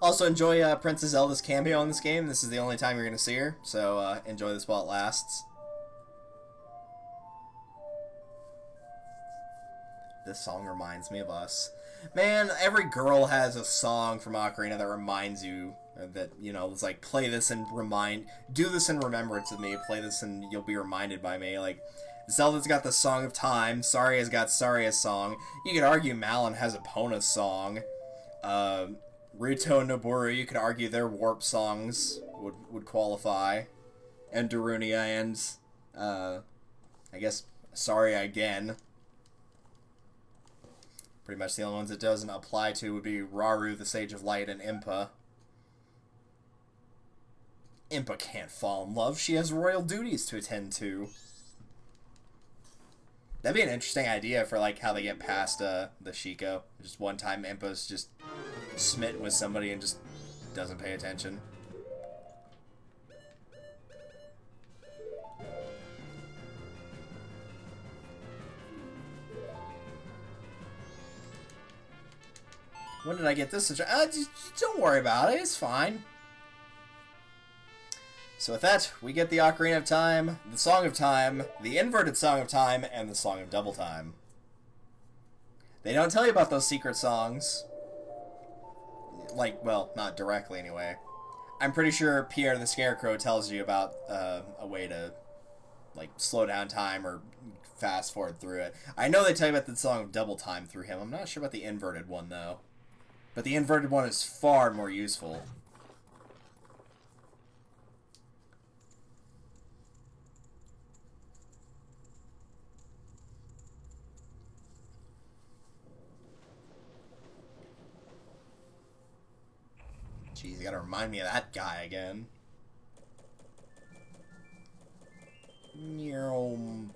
Also, enjoy Princess Zelda's cameo in this game. This is the only time you're going to see her, so enjoy this while it lasts. This song reminds me of us. Man, every girl has a song from Ocarina that reminds you that, you know, it's like, play this and do this in remembrance of me, play this and you'll be reminded by me. Like, Zelda's got the Song of Time, Saria's got Saria's song. You could argue Malon has Epona's song. Ruto and Noboru, you could argue their warp songs would qualify. And Darunia and, I guess, Saria again. Pretty much the only ones it doesn't apply to would be Rauru, the Sage of Light, and Impa. Impa can't fall in love. She has royal duties to attend to. That'd be an interesting idea for, like, how they get past the Sheikah. Just one time Impa's just smitten with somebody and just doesn't pay attention. When did I get this? Just don't worry about it. It's fine. So with that, we get the Ocarina of Time, the Song of Time, the Inverted Song of Time, and the Song of Double Time. They don't tell you about those secret songs. Like, well, not directly anyway. I'm pretty sure Pierre the Scarecrow tells you about a way to, like, slow down time or fast forward through it. I know they tell you about the Song of Double Time through him. I'm not sure about the inverted one, though. But the inverted one is far more useful. Jeez, you gotta remind me of that guy again.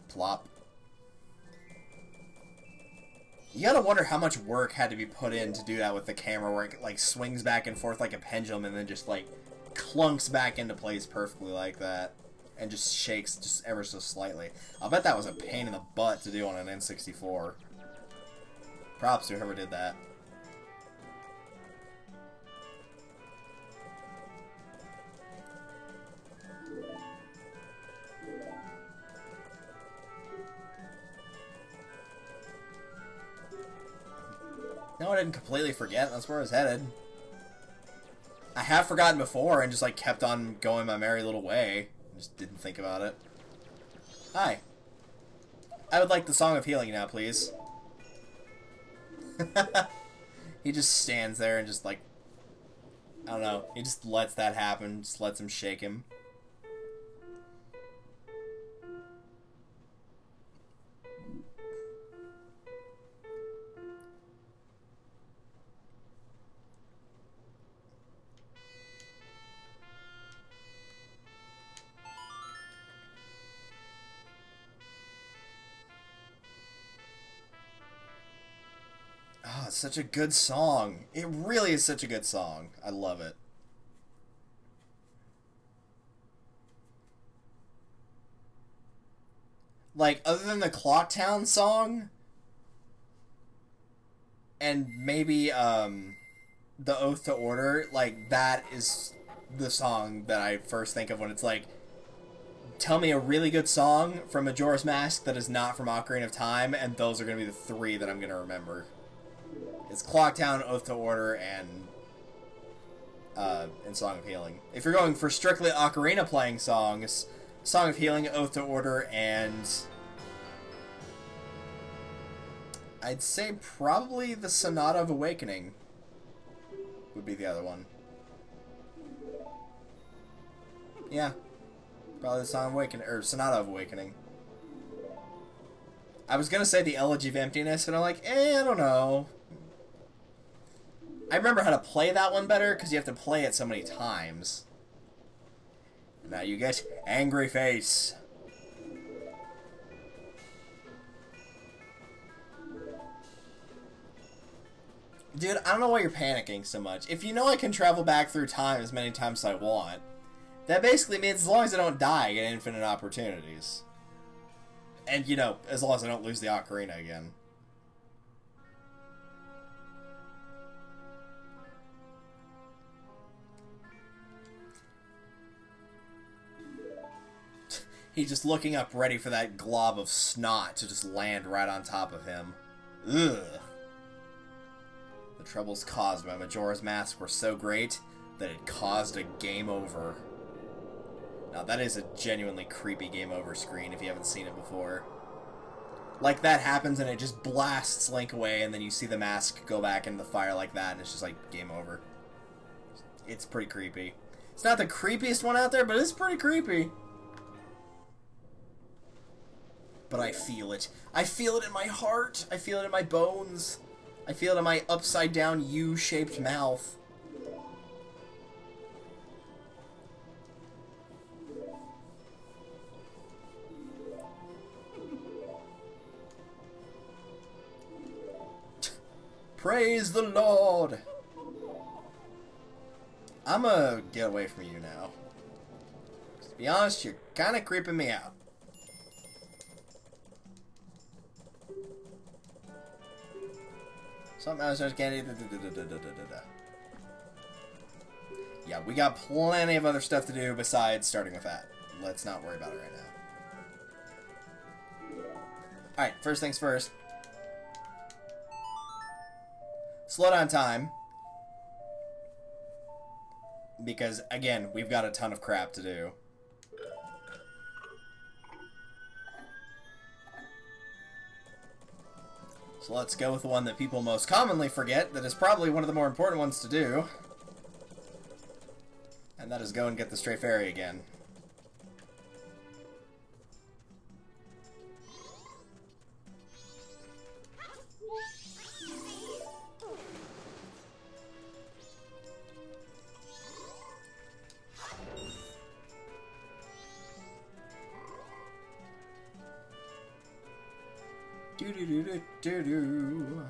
Plop. You gotta wonder how much work had to be put in to do that with the camera, where it, like, swings back and forth like a pendulum and then just, like, clunks back into place perfectly like that. And just shakes just ever so slightly. I'll bet that was a pain in the butt to do on an N64. Props to whoever did that. I didn't completely forget. That's where I was headed. I have forgotten before and just, like, kept on going my merry little way. Just didn't think about it. Hi. I would like the Song of Healing now, please. He just stands there and just, like... I don't know. He just lets that happen. Just lets him shake him. Oh, it's such a good song. It really is such a good song. I love it. Like, other than the Clocktown song, and maybe, the Oath to Order, like, that is the song that I first think of when it's like, tell me a really good song from Majora's Mask that is not from Ocarina of Time, and those are going to be the three that I'm going to remember. It's Clocktown, Oath to Order, and Song of Healing. If you're going for strictly Ocarina playing songs, Song of Healing, Oath to Order, and I'd say probably the Sonata of Awakening would be the other one. Yeah, probably the Song of Awakening, or Sonata of Awakening. I was gonna say the Elegy of Emptiness, but I'm like, I don't know. I remember how to play that one better, because you have to play it so many times. Now you get Angry Face. Dude, I don't know why you're panicking so much. If you know I can travel back through time as many times as I want, that basically means as long as I don't die, I get infinite opportunities. And, you know, as long as I don't lose the Ocarina again. He's just looking up ready for that glob of snot to just land right on top of him. Ugh. The troubles caused by Majora's Mask were so great that it caused a game over. Now that is a genuinely creepy game over screen if you haven't seen it before. Like that happens and it just blasts Link away and then you see the mask go back into the fire like that and it's just like game over. It's pretty creepy. It's not the creepiest one out there, but it's pretty creepy. But I feel it. I feel it in my heart. I feel it in my bones. I feel it in my upside-down U-shaped mouth. Praise the Lord! I'm gonna get away from you now. To be honest, you're kinda creeping me out. Something else candy. Yeah, we got plenty of other stuff to do besides starting with that. Let's not worry about it right now. Alright, first things first. Slow down time. Because, again, we've got a ton of crap to do. So let's go with the one that people most commonly forget, that is probably one of the more important ones to do. And that is go and get the Stray Fairy again. Do-do-do-do-do-do.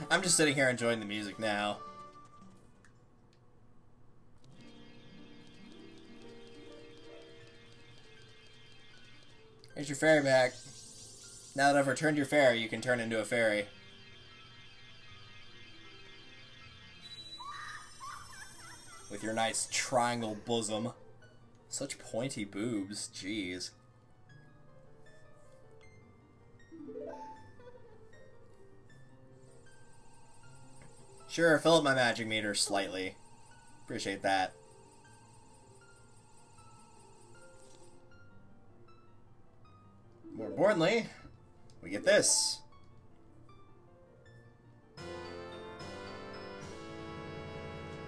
I'm just sitting here enjoying the music now. your fairy back. Now that I've returned your fairy, you can turn into a fairy. With your nice triangle bosom. Such pointy boobs, jeez. Sure, fill up my magic meter slightly. Appreciate that. More importantly, we get this.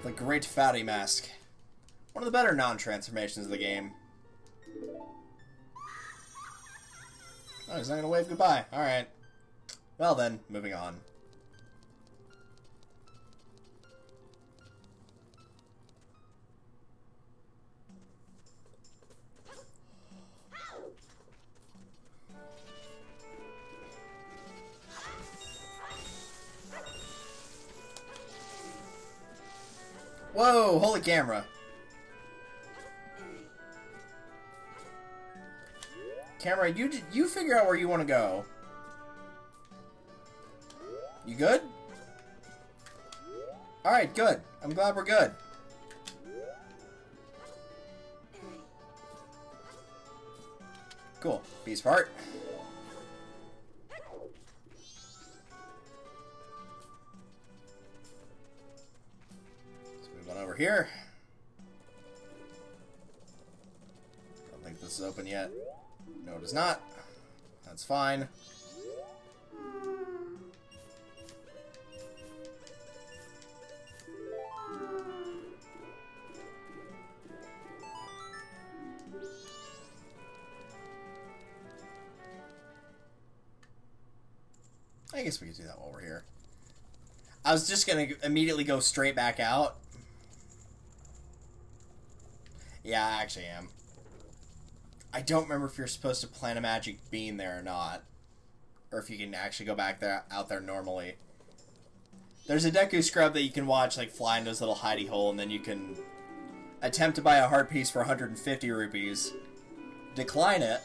The Great Fatty Mask. One of the better non-transformations of the game. Oh, he's not gonna wave goodbye. Alright. Well then, moving on. Whoa, holy camera. Camera, you figure out where you want to go. You good? Alright, good. I'm glad we're good. Cool. Beast part. Over here. Don't think this is open yet. No, it is not. That's fine. I guess we could do that while we're here. I was just gonna immediately go straight back out. Yeah, I actually am. I don't remember if you're supposed to plant a magic bean there or not. Or if you can actually go back there, out there normally. There's a Deku scrub that you can watch like fly into his little hidey hole, and then you can attempt to buy a heart piece for 150 rupees. Decline it.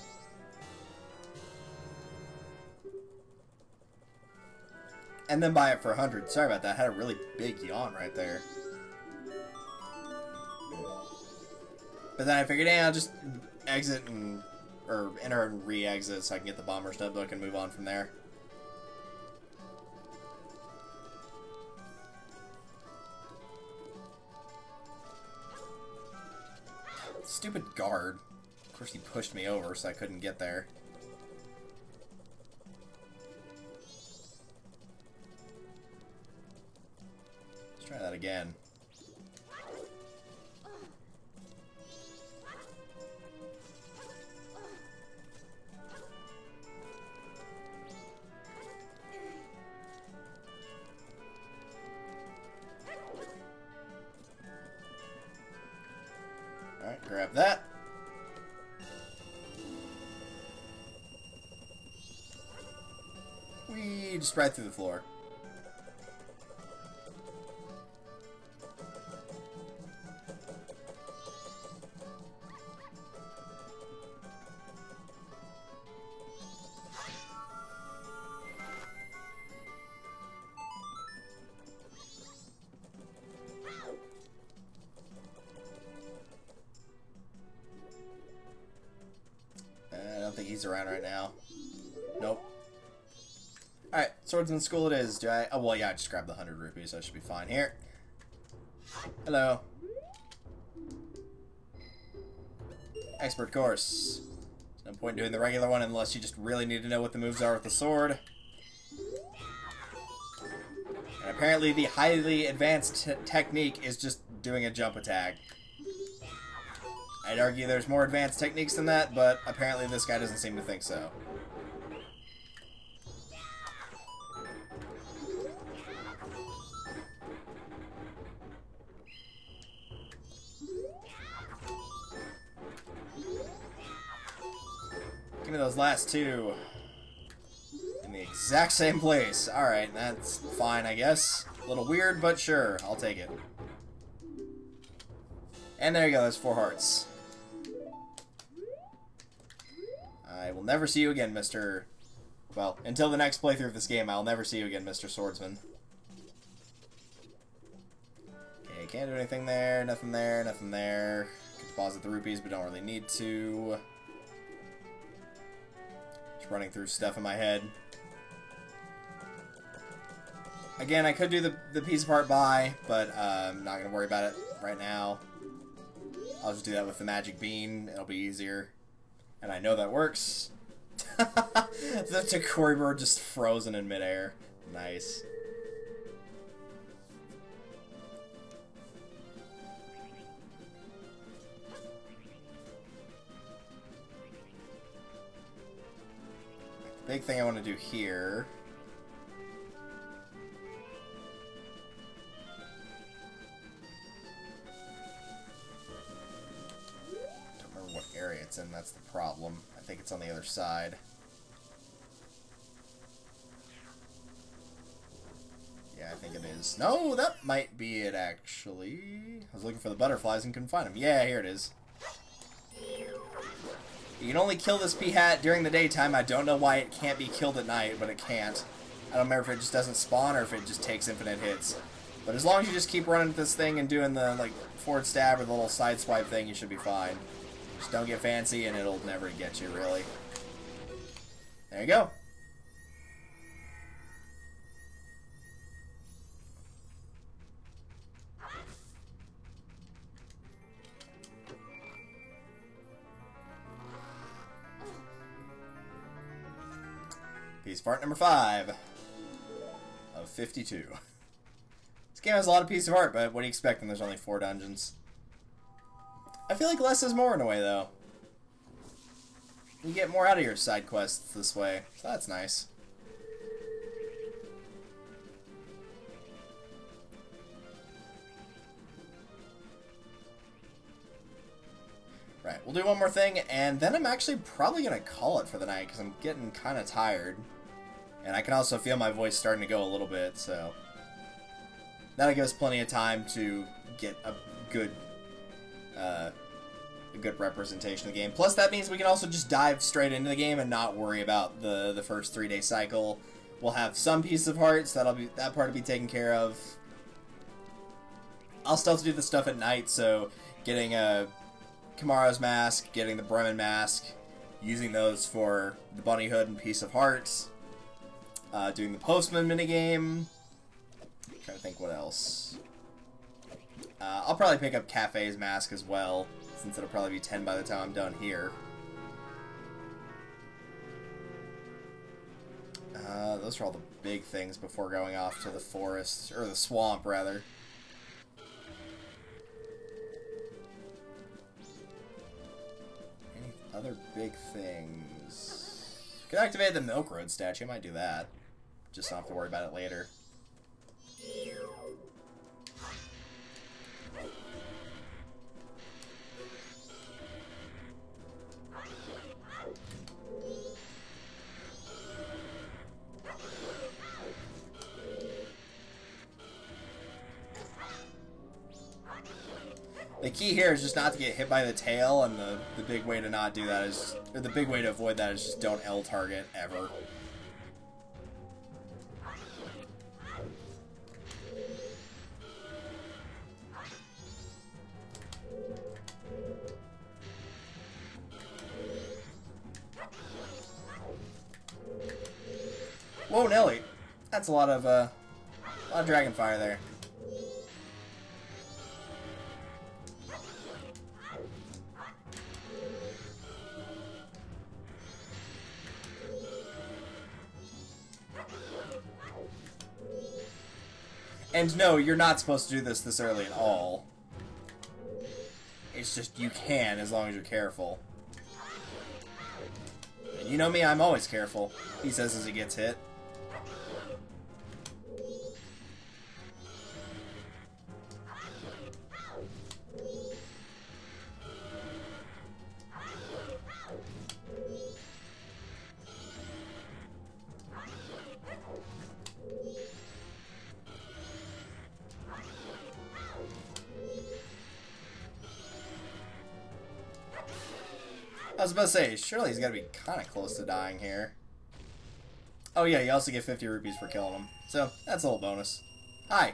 And then buy it for 100. Sorry about that. I had a really big yawn right there. But then I figured, hey, I'll just exit and... or enter and re-exit so I can get the Bomber's Notebook and move on from there. Stupid guard. Of course he pushed me over so I couldn't get there. Let's try that again. Alright, grab that. We just right through the floor. I don't think he's around right now. Nope. Alright, swordsman school it is. Do I... oh, well, yeah, I just grabbed the 100 rupees, so I should be fine here. Hello. Expert course. There's no point in doing the regular one unless you just really need to know what the moves are with the sword. And apparently the highly advanced technique is just doing a jump attack. I'd argue there's more advanced techniques than that, but apparently this guy doesn't seem to think so. Give me those last two. In the exact same place. Alright, that's fine, I guess. A little weird, but sure, I'll take it. And there you go, that's 4 hearts. I will never see you again, Mr. Well, until the next playthrough of this game, I'll never see you again, Mr. Swordsman. Okay, can't do anything there, nothing there, nothing there. Can deposit the rupees, but don't really need to. Just running through stuff in my head. Again, I could do the piece of art buy, but I'm not going to worry about it right now. I'll just do that with the magic bean. It'll be easier. And I know that works. The Takori bird just frozen in midair. Nice. The big thing I want to do here... area it's in, that's the problem. I think it's on the other side. Yeah, I think it is. No, that might be it, actually. I was looking for the butterflies and couldn't find them. Yeah, here it is. You can only kill this P-Hat during the daytime. I don't know why it can't be killed at night, but it can't. I don't remember if it just doesn't spawn or if it just takes infinite hits. But as long as you just keep running this thing and doing the, like, forward stab or the little side swipe thing, you should be fine. Just don't get fancy, and it'll never get you, really. There you go. Piece of art number 5 of 52. This game has a lot of pieces of art, but what do you expect when there's only 4 dungeons? I feel like less is more in a way, though. You get more out of your side quests this way, so that's nice. Right, we'll do one more thing, and then I'm actually probably going to call it for the night, because I'm getting kind of tired. And I can also feel my voice starting to go a little bit, so... That'll give us plenty of time to get a good representation of the game. Plus, that means we can also just dive straight into the game and not worry about the first 3-day cycle. We'll have some piece of hearts, that part will be taken care of. I'll still have to do the stuff at night, so getting Kamara's mask, getting the Bremen mask, using those for the bunny hood and piece of hearts, doing the postman minigame. Trying to think what else. I'll probably pick up Cafe's mask as well, since it'll probably be 10 by the time I'm done here. Those are all the big things before going off to the forest, or the swamp, rather. Any other big things? Could activate the Milk Road statue, I might do that. Just don't have to worry about it later. The key here is just not to get hit by the tail, and the big way to not do that is, or the big way to avoid that is just don't L target ever. Whoa, Nelly! That's a lot of dragon fire there. And no, you're not supposed to do this early at all. It's just you can, as long as you're careful. And you know me, I'm always careful, he says as he gets hit. was about to say, surely he's got to be kind of close to dying here. Oh yeah, you also get 50 rupees for killing him. So, that's a little bonus. Hi.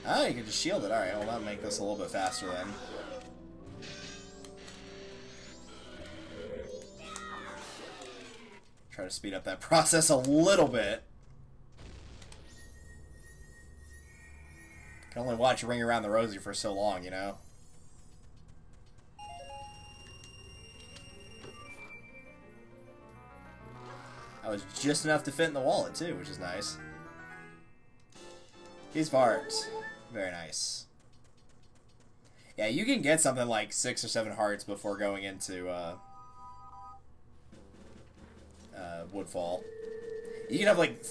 Oh, you can just shield it. Alright, well, that'll make this a little bit faster then. Try to speed up that process a little bit. Can only watch you ring around the rosy for so long, you know? That was just enough to fit in the wallet, too, which is nice. These parts. Very nice. Yeah, you can get something like 6 or 7 hearts before going into, Woodfall. You can have, like,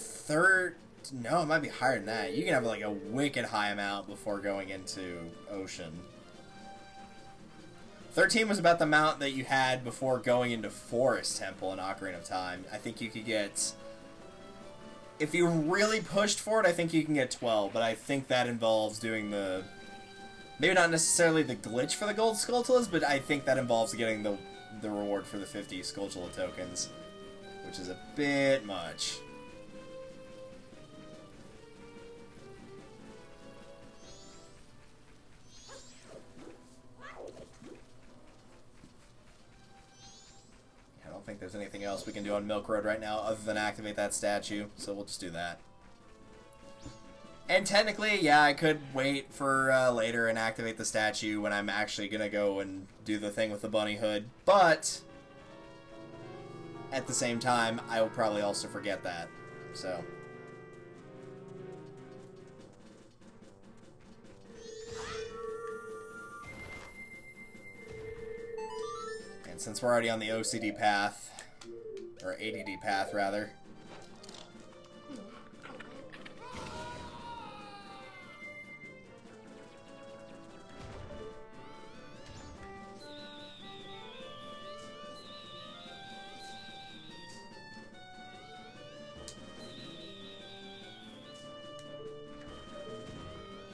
no, it might be higher than that. You can have, like, a wicked high amount before going into Ocean. 13 was about the amount that you had before going into Forest Temple in Ocarina of Time. I think you could get... If you really pushed for it, I think you can get 12, but I think that involves doing the... Maybe not necessarily the glitch for the gold Skulltulas, but I think that involves getting the reward for the 50 Skulltula tokens, which is a bit much. I don't think there's anything else we can do on Milk Road right now other than activate that statue, so we'll just do that. And technically, yeah, I could wait for later and activate the statue when I'm actually going to go and do the thing with the bunny hood, but at the same time, I will probably also forget that, so... Since we're already on the OCD path, or ADD path, rather.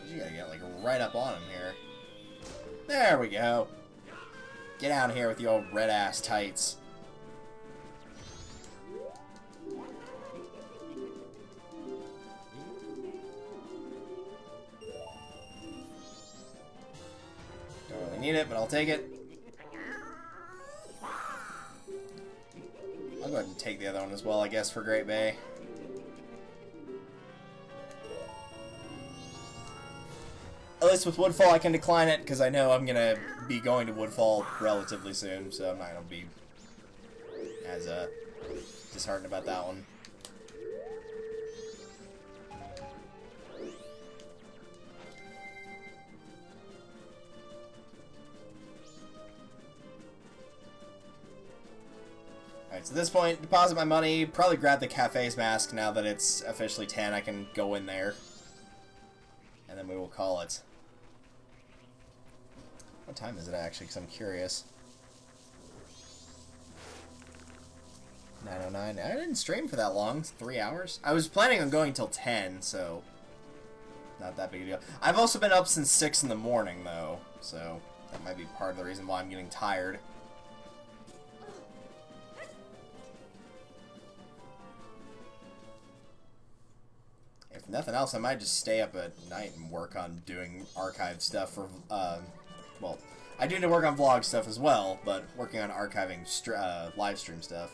You gotta get, like, right up on him here. There we go. Get out of here with your old red-ass tights. Don't really need it, but I'll take it. I'll go ahead and take the other one as well, I guess, for Great Bay. At least with Woodfall, I can decline it, because I know I'm going to be going to Woodfall relatively soon, so I'm not going to be as disheartened about that one. Alright, so at this point, deposit my money, probably grab the cafe's mask now that it's officially 10, I can go in there. And then we will call it. What time is it actually? Because I'm curious. 9:09. I didn't stream for that long. It's 3 hours. I was planning on going till 10, so not that big a deal. I've also been up since 6 in the morning, though, so that might be part of the reason why I'm getting tired. If nothing else, I might just stay up at night and work on doing archive stuff for, well, I do need to work on vlog stuff as well, but working on archiving live stream stuff.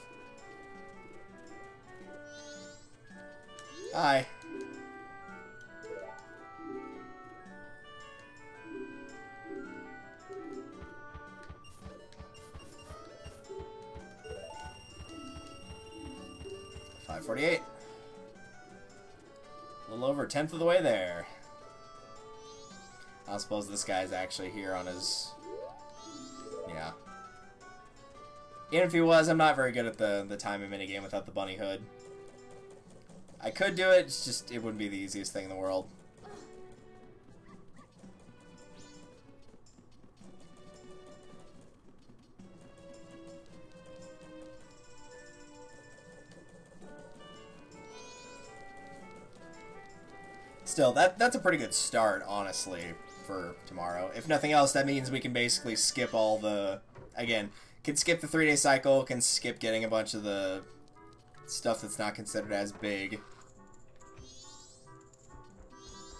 Hi. $5.48. A little over a tenth of the way there. I don't suppose this guy's actually here on his... Yeah. Even if he was, I'm not very good at the timing minigame without the bunny hood. I could do it, it's just, it wouldn't be the easiest thing in the world. Still, that's a pretty good start, honestly, for tomorrow. If nothing else, that means we can basically skip all the... Again, can skip the 3-day cycle, can skip getting a bunch of the stuff that's not considered as big.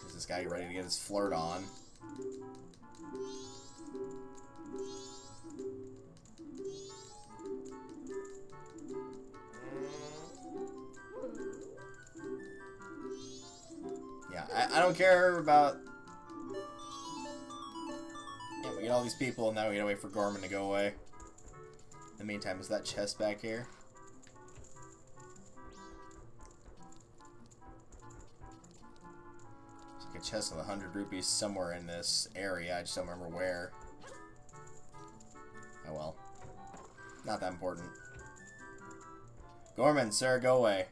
Is this guy ready to get his flirt on? Yeah, I don't care about... Yeah, we get all these people, and now we gotta wait for Gorman to go away. In the meantime, is that chest back here? It's like a chest with 100 rupees somewhere in this area. I just don't remember where. Oh well. Not that important. Gorman, sir, go away.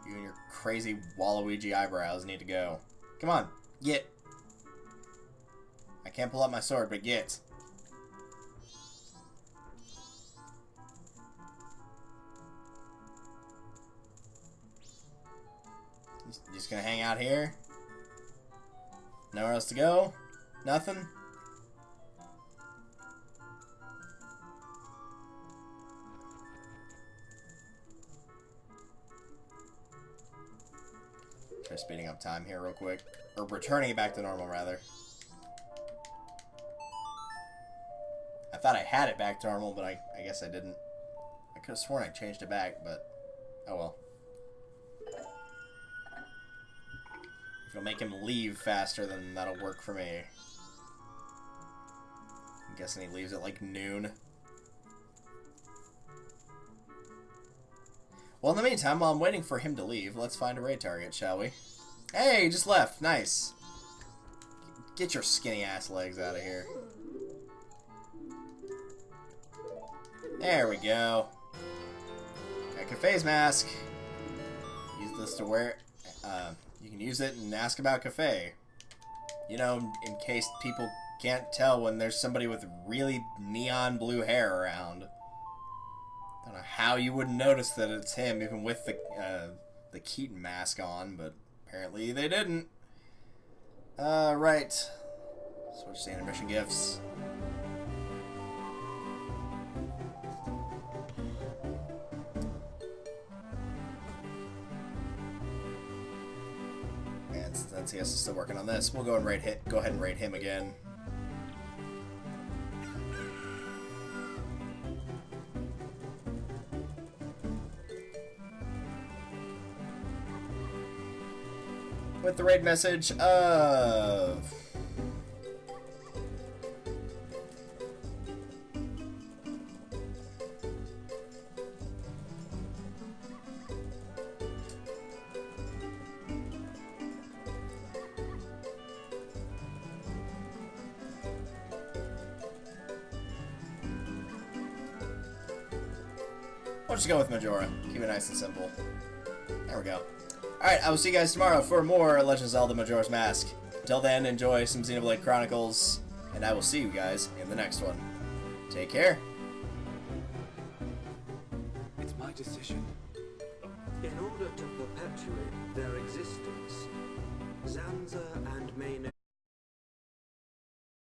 You and your crazy Waluigi eyebrows need to go. Come on, get. I can't pull out my sword, but get. Just gonna hang out here? Nowhere else to go? Nothing? Try speeding up time here real quick. Or returning it back to normal, rather. I thought I had it back to normal, but I guess I didn't. I could have sworn I changed it back, but oh well. If it'll make him leave faster, then that'll work for me. I'm guessing he leaves at like noon. Well, in the meantime, while I'm waiting for him to leave, let's find a raid target, shall we? Hey, he just left. Nice. Get your skinny ass legs out of here. There we go. Got Cafe's mask. Use this to wear. You can use it and ask about Cafe. You know, in case people can't tell when there's somebody with really neon blue hair around. Don't know how you wouldn't notice that it's him, even with the Keaton mask on, but apparently they didn't. Right. Switch to intermission gifts. And since he is still working on this, we'll go ahead and raid him again. With the raid message of... We'll just go with Majora. Keep it nice and simple. There we go. Alright, I will see you guys tomorrow for more Legend of Zelda Majora's Mask. Until then, enjoy some Xenoblade Chronicles, and I will see you guys in the next one. Take care. It's my decision. In order to perpetuate their existence, Zanza and Maynard